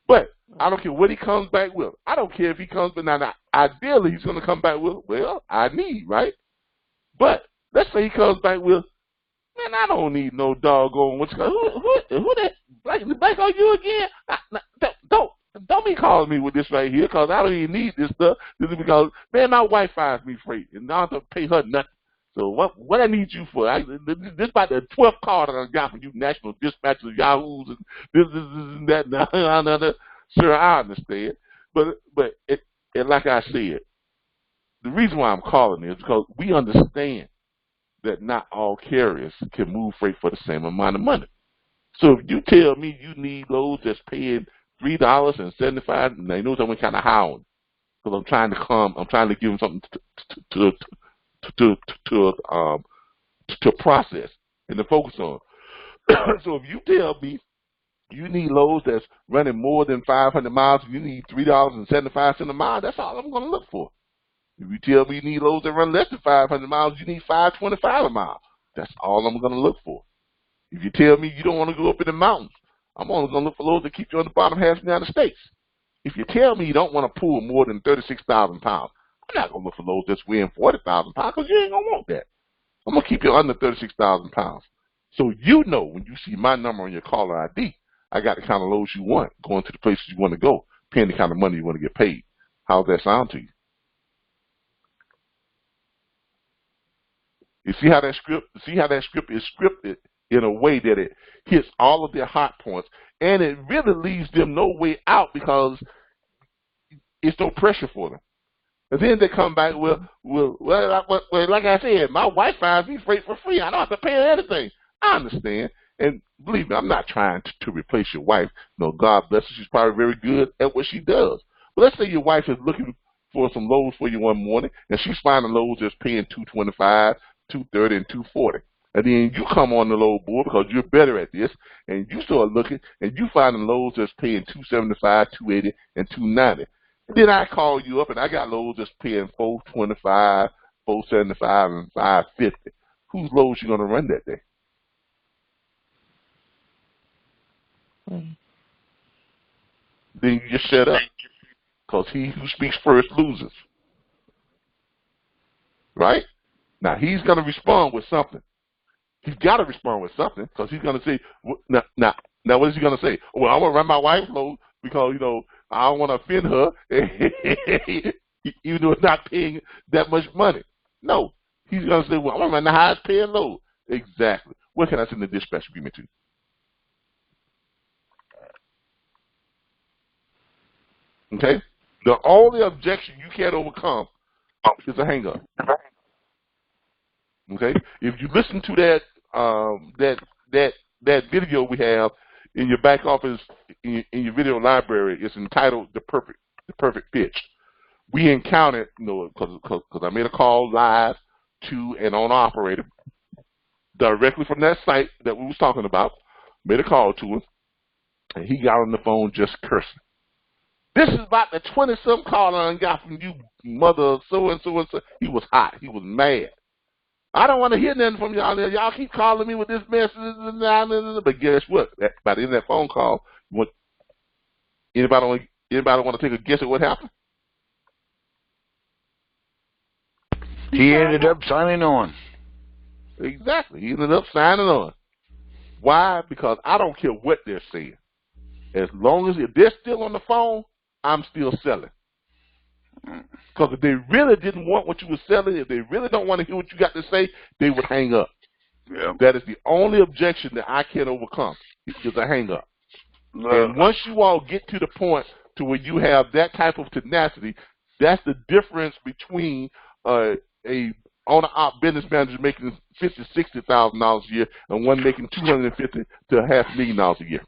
But I don't care what he comes back with. I don't care if he comes back. Now, ideally, he's going to come back with, well, I need, right? But let's say he comes back with, man, I don't need no doggone who that? Black on you again? Don't be calling me with this right here because I don't even need this stuff. This is because, man, my wife finds me freight and I don't have to pay her nothing. So what I need you for? This about the 12th call that I got from you national dispatchers, yahoos, and this and that. Sure, I understand. But like I said, the reason why I'm calling is because we understand that not all carriers can move freight for the same amount of money. So if you tell me you need loads that's paying $3.75, and they know I'm kind of howling because I'm trying to give them something to process and to focus on. So if you tell me you need loads that's running more than 500 miles, you need $3.75 a mile, that's all I'm going to look for. If you tell me you need loads that run less than 500 miles, you need $5.25 a mile. That's all I'm going to look for. If you tell me you don't want to go up in the mountains, I'm only going to look for loads that keep you on the bottom half of the United States. If you tell me you don't want to pull more than 36,000 pounds, I'm not going to look for loads that's weighing 40,000 pounds because you ain't going to want that. I'm going to keep you under 36,000 pounds. So when you see my number on your caller ID, I got the kind of loads you want, going to the places you want to go, paying the kind of money you want to get paid. How's that sound to you? You see how that script is scripted in a way that it hits all of their hot points, and it really leaves them no way out because it's no pressure for them. And then they come back, well, like I said, my wife finds me freight for free. I don't have to pay her anything. I understand. And believe me, I'm not trying to replace your wife. No, God bless her. She's probably very good at what she does. But let's say your wife is looking for some loads for you one morning, and she's finding loads that's paying $225, $230, and $240. And then you come on the load board because you're better at this, and you start looking, and you find the loads that's paying $275, $280, and $290. Then I call you up, and I got loads that's paying $425, $475, and $550. Whose loads you gonna run that day? Then you just shut up, because he who speaks first loses. Right? Now he's gonna respond with something. He's got to respond with something, because he's gonna say, now what is he gonna say? Well, I'm gonna run my wife's load because I don't want to offend her, even though it's not paying that much money. No, he's going to say, well, I'm going to run the highest paying load. Exactly. What can I send the dispatch agreement to? Okay? The only objection you can't overcome is a hang-up. Okay? If you listen to that video we have in your back office, in your video library, it's entitled The Perfect Pitch. We encountered, because I made a call live to an owner operator directly from that site that we was talking about, made a call to him, and he got on the phone just cursing. This is about the 20-some call I got from you, mother of so-and-so and so. He was hot. He was mad. I don't want to hear nothing from y'all. Y'all keep calling me with this message. But guess what? By the end of that phone call, anybody want to take a guess at what happened? He ended up signing on. Exactly. He ended up signing on. Why? Because I don't care what they're saying. As long as if they're still on the phone, I'm still selling. Because if they really didn't want what you were selling, if they really don't want to hear what you got to say, they would hang up. Yeah. That is the only objection that I can overcome, is a hang up. And once you all get to the point to where you have that type of tenacity, that's the difference between a owner-op business manager making $50,000, $60,000 a year and one making $250,000 to $500,000 a year.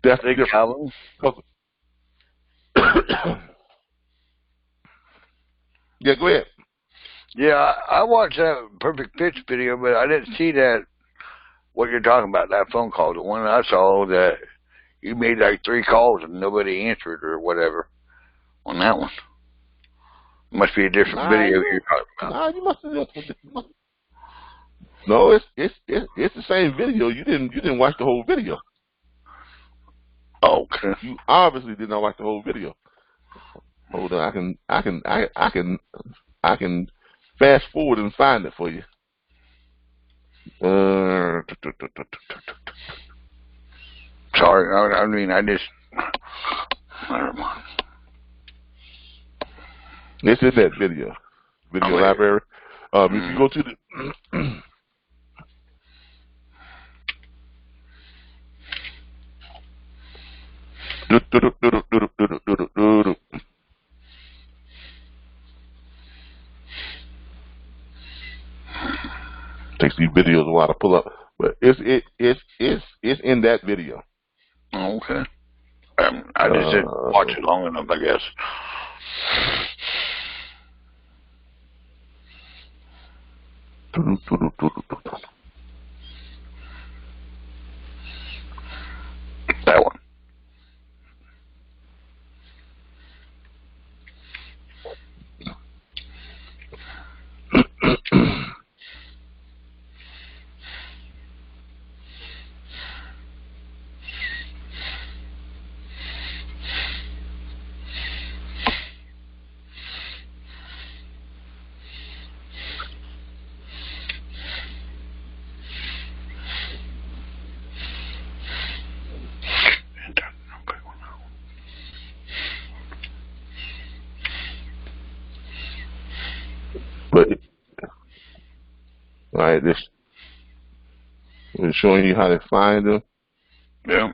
That's the difference. Yeah, go ahead. Yeah, I watched that Perfect Pitch video, but I didn't see that, what you're talking about, that phone call. The one I saw that you made like 3 calls and nobody answered or whatever on that one. Must be a different video you're talking about. You must have. No, it's the same video. You didn't watch the whole video. Okay. You obviously did not watch the whole video. Hold on, I can fast forward and find it for you. Sorry, I mean, I just. Never mind. It's in that video library. If you go to the takes these videos a while to pull up, but it's in that video. Okay. I just didn't watch it long enough, I guess. That one. right, this is showing you how to find them. Yeah.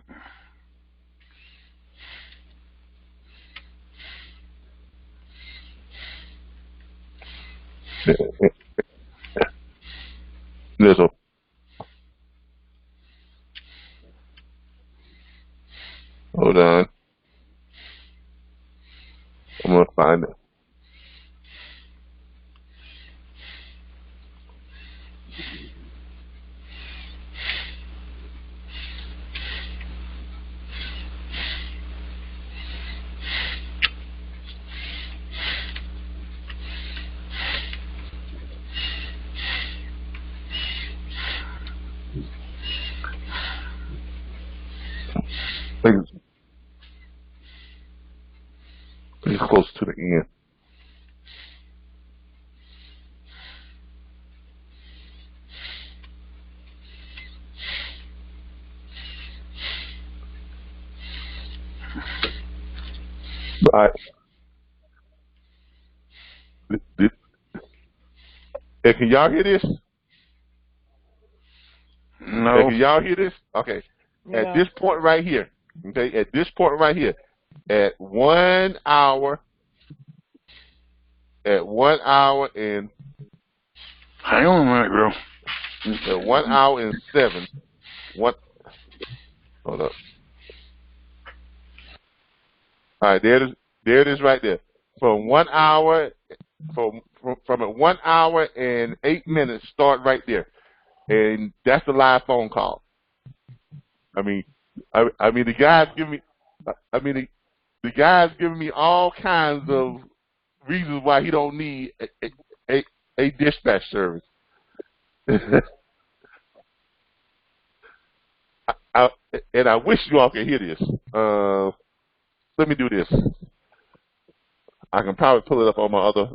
There's a hold on. I'm gonna find it. It's close to the end. Right. Hey, can y'all hear this? No. Hey, can y'all hear this? Okay. No. At this point right here, okay, at this point right here, at 1 hour, and hang on a minute, girl. At 1 hour and 7. Hold up. All right, there it is right there. From 1 hour, from at 1 hour and 8 minutes, start right there, and that's the live phone call. I mean the guy's giving me, the guy's giving me all kinds of reasons why he don't need a dispatch service. And I wish you all could hear this. Let me do this. I can probably pull it up on my other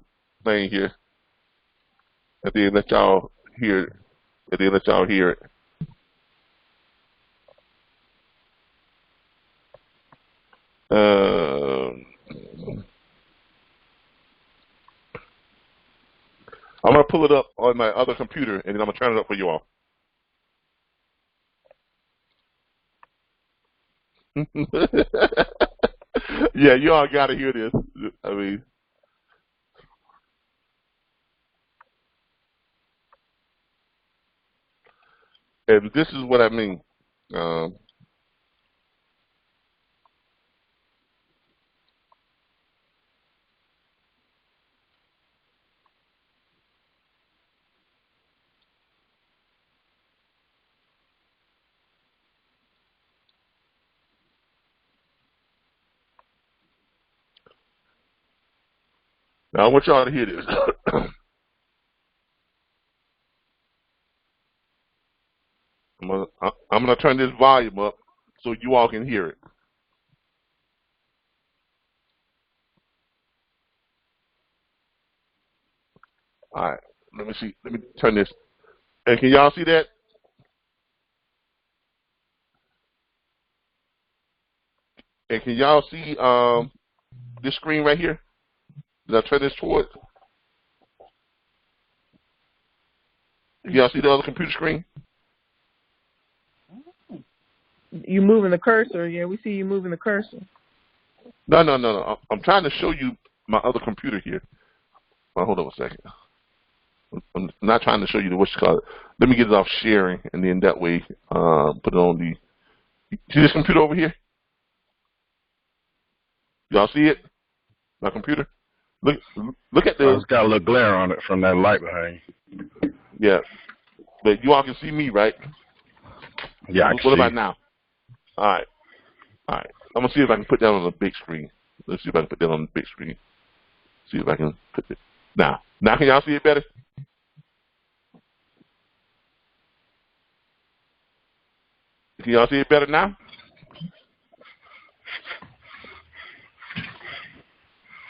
thing here, and then let y'all hear it. I'm gonna pull it up on my other computer, and then I'm gonna turn it up for you all. Yeah, you all gotta hear this. I mean, and this is what I mean. Now I want y'all to hear this. I'm gonna turn this volume up so you all can hear it. All right, let me see. Let me turn this. And can y'all see that? And can y'all see this screen right here? Did I turn this towards? Can y'all see the other computer screen? You moving the cursor? Yeah, we see you moving the cursor. No. I'm trying to show you my other computer here. Hold on a second. I'm not trying to show you what you call it. Let me get it off sharing, and then that way, put it on the. See this computer over here? Y'all see it? My computer. Look at the. It's got a little glare on it from that light behind you. Yeah, but you all can see me, right? Yeah. What about now? All right. I'm gonna see if I can put that on the big screen. Let's see if I can put that on the big screen. See if I can put it. Now can y'all see it better? Can y'all see it better now?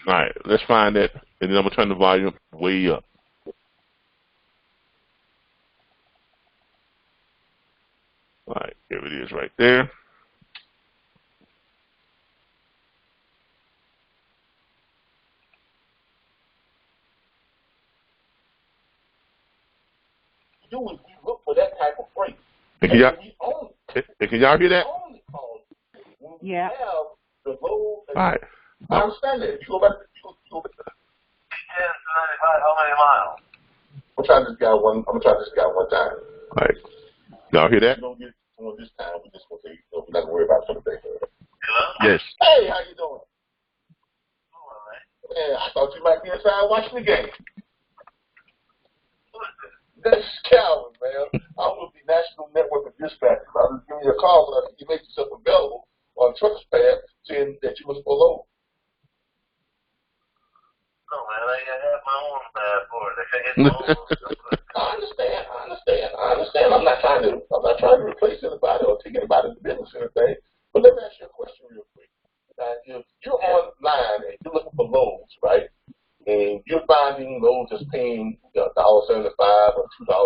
All right, let's find that, and then I'm gonna turn the volume way up. All right, here it is right there. Can y'all hear that? Yeah. All right. I understand that. You go back. How many miles? I'm gonna try this guy one time. All right. Y'all hear that? We don't get on this time. We just gonna say, we're not gonna worry about something. Yes. Hey, how you doing? Man, I thought you might be inside watching the game. That's Calvin, man. I'm with the National Network of Dispatchers. I was giving you a call when you made yourself available on Truck's Pad saying that you was below. No, man, I have my own pad for it. I can't get my own. I understand. I'm not trying to replace anybody or take anybody's business or anything. But let me ask you a question real quick. If you're online and you're looking for loads, right? And you're finding loads that's paying $1.75 or $2.10 or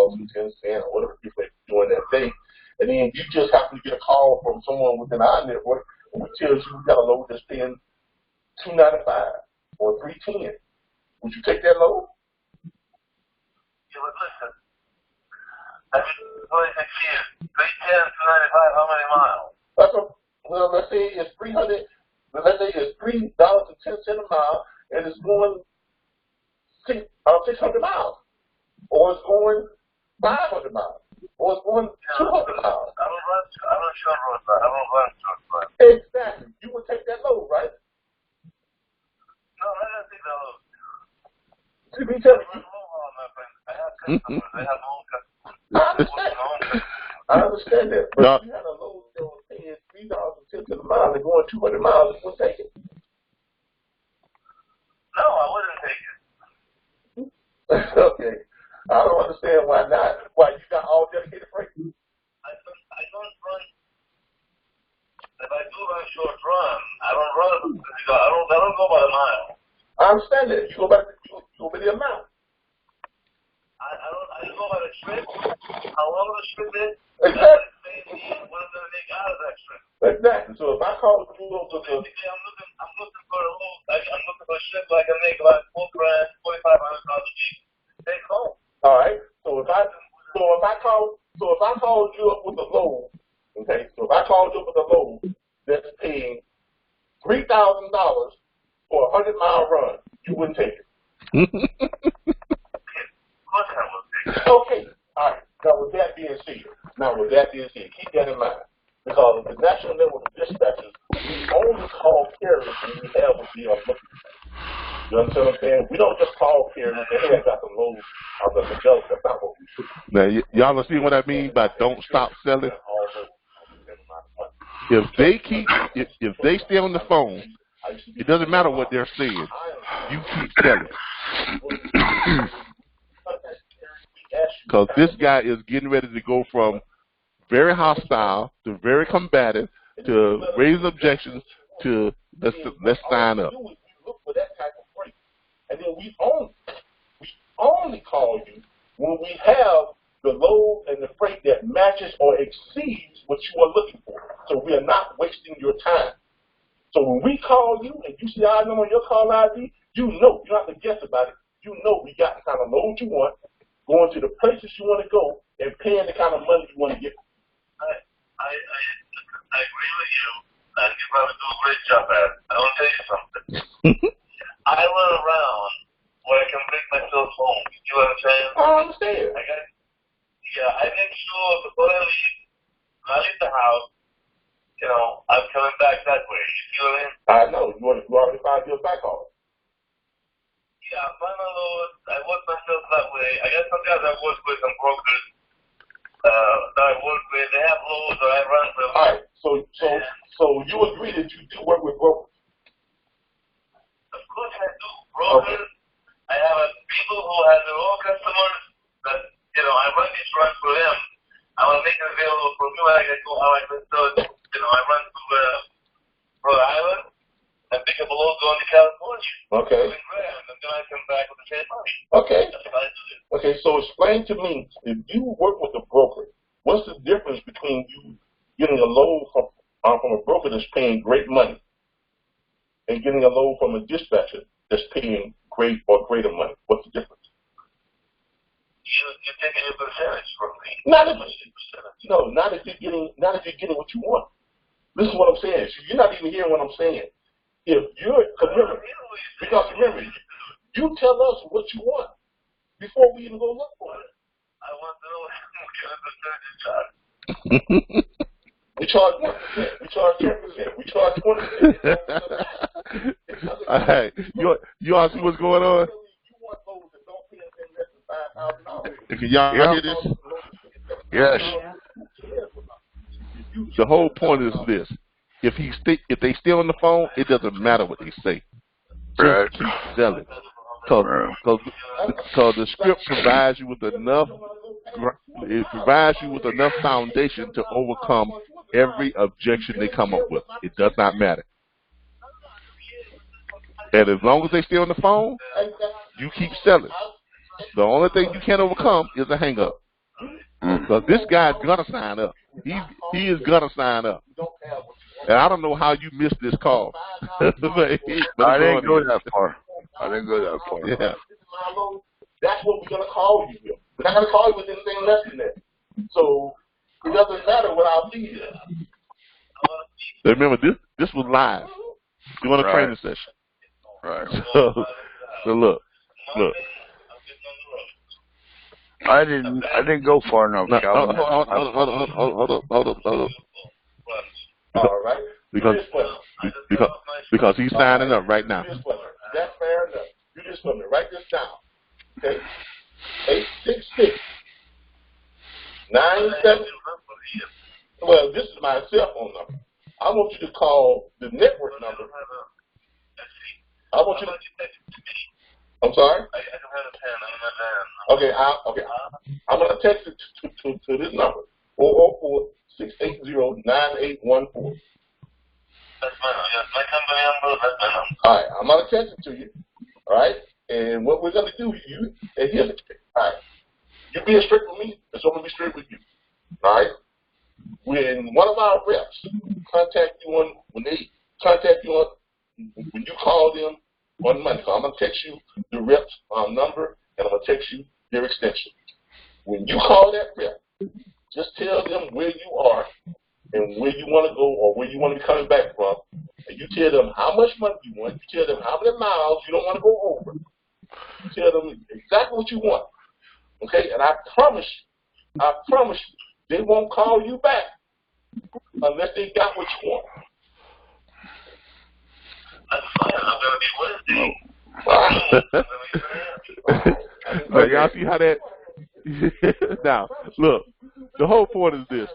whatever people are doing that day, and then you just happen to get a call from someone within our network who tells you we got a load that's paying $2.95 or $3.10. Would you take that load? Yeah, but listen. I mean, what is it here? $3.10, $2.95, how many miles? Well, let's say it's $3.10 a mile, and it's going 600 miles, or it's going 500 miles, or it's going 200 miles. I don't run short roads. I don't run short roads. Exactly. You would take that load, right? No, I don't take that load. You be telling me. I have customers. I have my own customers. I understand that, but if you had a load that was paying $3.10 a mile and going 200 miles, you would take it. No, I wouldn't take it. Okay. I don't understand why not. Why you got all dedicated freight? I don't run. If I do run short run, I don't run. I don't go by the mile. I understand that. You go by the amount. I go by the trip. How long the trip is? Exactly. What I'm gonna make out of that trip. Exactly. So if I call you over to, I'm looking for a load. I'm looking for a ship so I can make about $4,000, $4,500 a week. Take home. All right. So if I called you up with a load, okay. So if I called you up with a load that's paying $3,000 for a 100-mile run, you wouldn't take it. Of course I would take it. Okay. All right. Now with that being said, keep that in mind. Because the National Network of Dispatchers, we only call carriers when we have what we are looking for. You understand what I'm saying? We don't just call carriers and say, hey, I got some loads on the Magellan. That's not what we do. Now, y'all see what I mean by don't stop selling? If they stay on the phone, it doesn't matter what they're saying. You keep selling. Because this guy is getting ready to go from very hostile to very combative to raise objections to let's sign up. We look for that type of freight, and then we only call you when we have the load and the freight that matches or exceeds what you are looking for. So we are not wasting your time. So when we call you and you see our number on your call ID, you know, you don't have to guess about it. You know we got the kind of load you want, going to the places you want to go, and paying the kind of money you want to get. I agree with you, and you probably do a great job at it. I want to tell you something. I run around where I can bring myself home. You see what I'm saying? I understand. I make sure before I leave, when I leave the house, you know, I'm coming back that way. You see what I mean? I know. You already found your back home. Yeah, I find my load. I work myself that way. I got some guys I work with, some brokers that I work with. They have loads or I run them. All right. So you agree that you do work with brokers? Of course I do. Brokers. Okay. I have people who have their own customers that, you know, I run these runs for them. I will make it available for me when I can go out like this. So, you know, I run to Rhode Island and pick up a load going to California. Okay. And then I come back with the same money. Okay. That's how I do it. Okay, so explain to me, if you work with a broker, what's the difference between you getting a load from a broker that's paying great money and getting a load from a dispatcher that's paying great or greater money? What's the difference? you're taking a percentage from me. Not if you're getting what you want. This is what I'm saying. You're not even hearing what I'm saying. If you're, because remember, you tell us what you want before we even go look for it. I want to know what kind of percentage you charge. We charge 1%. We charge 10%. We charge 20%. All right. You all see what's going on? You want those that don't pay anything less than $5,000. Can y'all hear this? Yes. The whole point is this: if they stay on the phone, it doesn't matter what they say. Right. Just keep selling, because the script provides you with enough. It provides you with enough foundation to overcome every objection they come up with. It does not matter. And as long as they stay on the phone, you keep selling. The only thing you can't overcome is a hang up. Because this guy's gonna sign up. He is gonna sign up. And I don't know how you missed this call. but I didn't go that far. Yeah. That's what we're gonna call you with. We're not gonna call you with anything less than that. So it doesn't matter what our fee is. Remember, this was live. Doing a training session. Right. So look. I didn't go far enough, Calvin. Hold up. All right. Because he's signing up right now. That's fair enough. You just want me to write this down. Okay. 866 97. Well, this is my cell phone number. I want you to call the network number. I want you to. I'm sorry. Okay. I'm gonna text it to this number. 404-680-9814. That's my company number. That's my number. All right. I'm gonna text it to you. All right. And what we're gonna do, and here's it. All right. You being strict with me, and so I'm gonna be strict with you. All right. When one of our reps contact you when you call them on Monday, so I'm gonna text you the rep's number, and I'm gonna text you their extension. When you call that rep, just tell them where you are and where you want to go or where you want to be coming back from, and you tell them how much money you want. You tell them how many miles you don't want to go over. You tell them exactly what you want. Okay, and I promise you, they won't call you back unless they got what you want. But y'all see how that? Now, look, the whole point is this.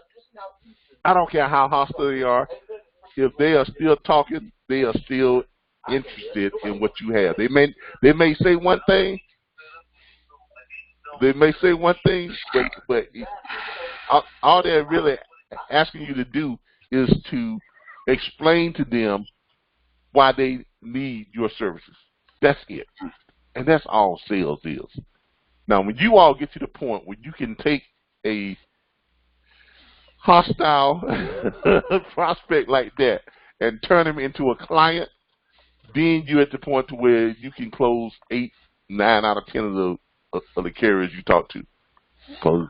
I don't care how hostile they are. If they are still talking, they are still interested in what you have. They may say one thing. But all they're really asking you to do is to explain to them why they need your services. That's it. And that's all sales is. Now, when you all get to the point where you can take a hostile prospect like that and turn him into a client, then you're at the point to where you can close 8, 9 out of 10 of the carriers you talk to. Because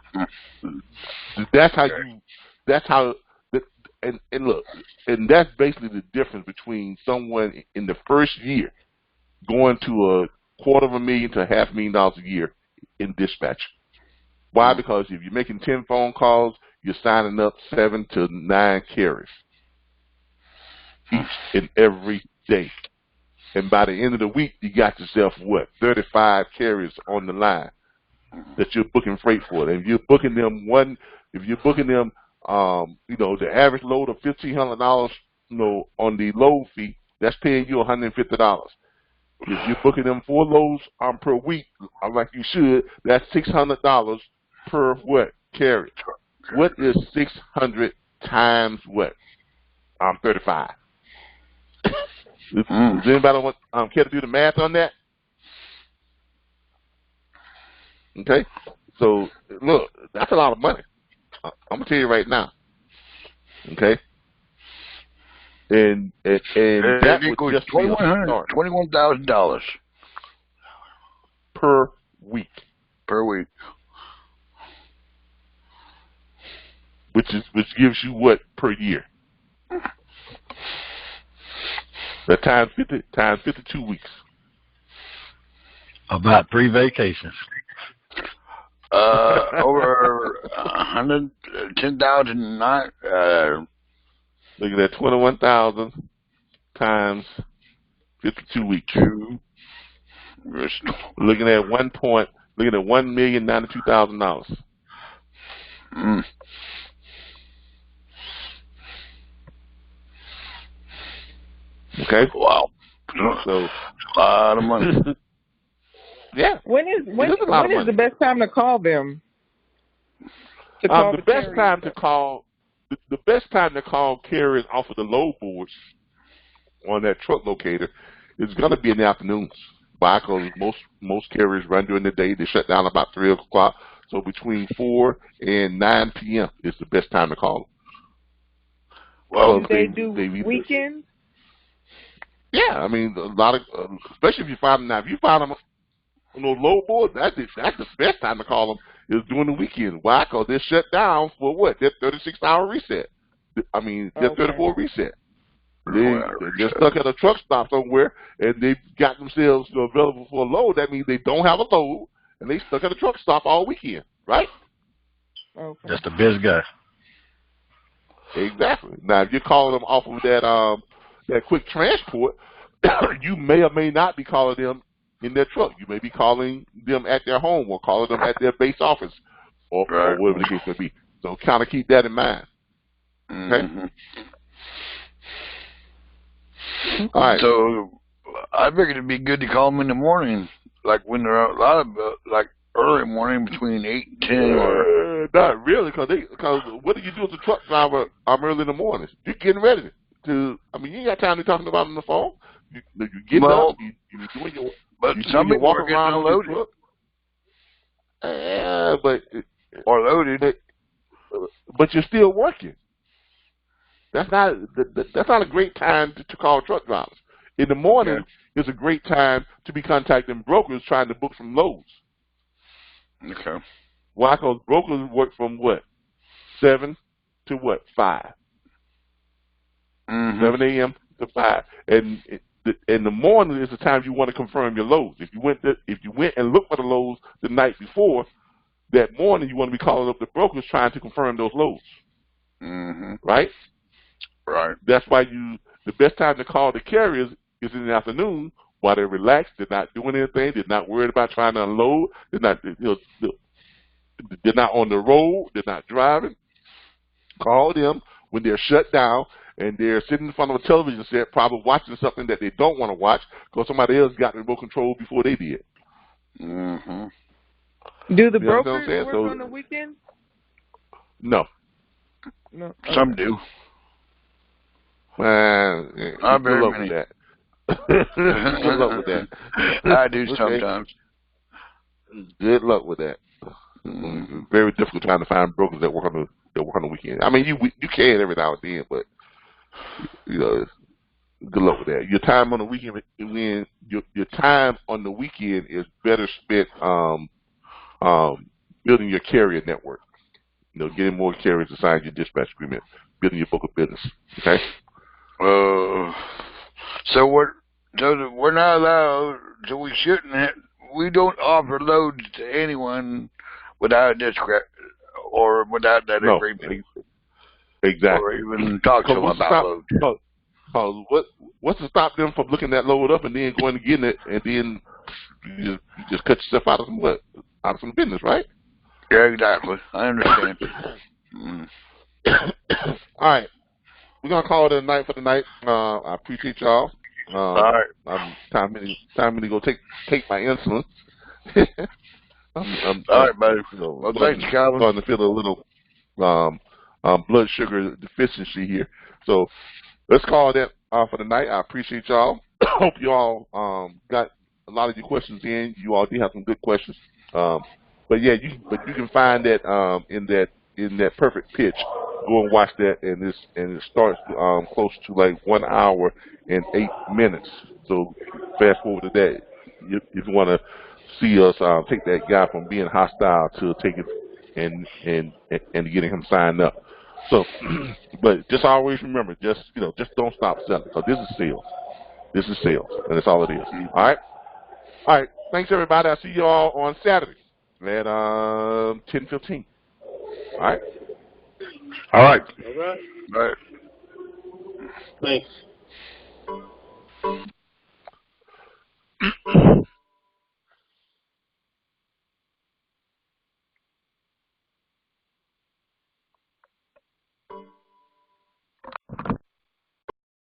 and look, and that's basically the difference between someone in the first year going to $250,000 to $500,000 a year in dispatch. Why? Because if you're making 10 phone calls, you're signing up 7 to 9 carriers each and every day. And by the end of the week, you got yourself, 35 carriers on the line that you're booking freight for. And if you're booking them the average load of $1,500, on the load fee, that's paying you $150. If you're booking them 4 loads per week, like you should, that's $600 per carrier. What is 600 times 35? Does anybody care to do the math on that? Okay, so look, that's a lot of money. I'm gonna tell you right now. Okay, and that would just be a start. $21,000 per week. which gives you what per year? That times 52 weeks. About 3 vacations. Over 110,000. Looking at 21,000 times 52 weeks. Looking at $1,092,000. Okay. Wow. So a lot of money. Yeah. When is the best time to call them? The best time to call carriers off of the load boards on that truck locator is going to be in the afternoons. Why? Because most carriers run during the day. They shut down about 3 o'clock. So between 4 and 9 p.m. is the best time to call them. Well, they do weekends? Yeah, I mean, a lot of, especially if you find them on those load boards, that's the best time to call them is during the weekend. Why? Because they're shut down for what? Their 36-hour reset. I mean, their 34 reset. They're stuck at a truck stop somewhere, and they've got themselves available for a load. That means they don't have a load, and they stuck at a truck stop all weekend, right? Okay. That's the best guy. Exactly. Now, if you're calling them off of that quick transport, you may or may not be calling them in their truck. You may be calling them at their home or calling them at their base office or whatever the case may be. So kind of keep that in mind. Okay? All right. So I figured it'd be good to call them in the morning, like when they're a lot of like early morning between 8 and 10. Not really, because what do you do as a truck driver early in the morning? You're getting ready to. I mean, you ain't got time to talking about on the phone. You get up. You doing your. But some people walk are getting around unloaded. Yeah, or loaded. But you're still working. That's not a great time to call truck drivers. In the morning is a great time to be contacting brokers trying to book some loads. Okay. Why? Because brokers work from what? 7 to what? 5. 7 a.m. to 5. And in the morning is the time you want to confirm your loads. If you went and looked for the loads the night before, that morning you want to be calling up the brokers trying to confirm those loads. Right? Right. That's why the best time to call the carriers is in the afternoon while they're relaxed. They're not doing anything. They're not worried about trying to unload. They're not on the road. They're not driving. Call them when they're shut down and they're sitting in front of a television set, probably watching something that they don't want to watch because somebody else got the remote control before they did. Do the brokers work on the weekend? No. No. Some do. Good luck with that. Good luck with that. I do sometimes. Good luck with that. Very difficult trying to find brokers that work on the weekend. I mean, you can every now and then, but good luck with that. Your time on the weekend, your time on the weekend is better spent building your carrier network. Getting more carriers to sign your dispatch agreement, building your book of business. Okay. So we're not allowed. So we shouldn't. We don't offer loads to anyone without a or without that agreement. Exactly. Or even talk to them about loads. What's to stop them from looking that load up and then going and getting it, and then you just cut yourself out of some business, right? Yeah, exactly. I understand. All right. We're going to call it a night for the night. I appreciate y'all. All right. Time me to go take my insulin. All right, buddy. Well, thanks, Calvin. I'm starting to feel a little blood sugar deficiency here. So let's call that for the night. I appreciate y'all. Hope you all got a lot of your questions in. You all did have some good questions. But you can find that in that perfect pitch. Go and watch that, and it starts close to like 1 hour and 8 minutes. So fast forward to that. If you want to see us take that guy from being hostile to take it and getting him signed up. So, but just always remember, just don't stop selling. So this is sales. This is sales, and that's all it is. All right. All right. Thanks everybody. I'll see you all on Saturday at 10:15. All right. All right. All right. Right. Thanks.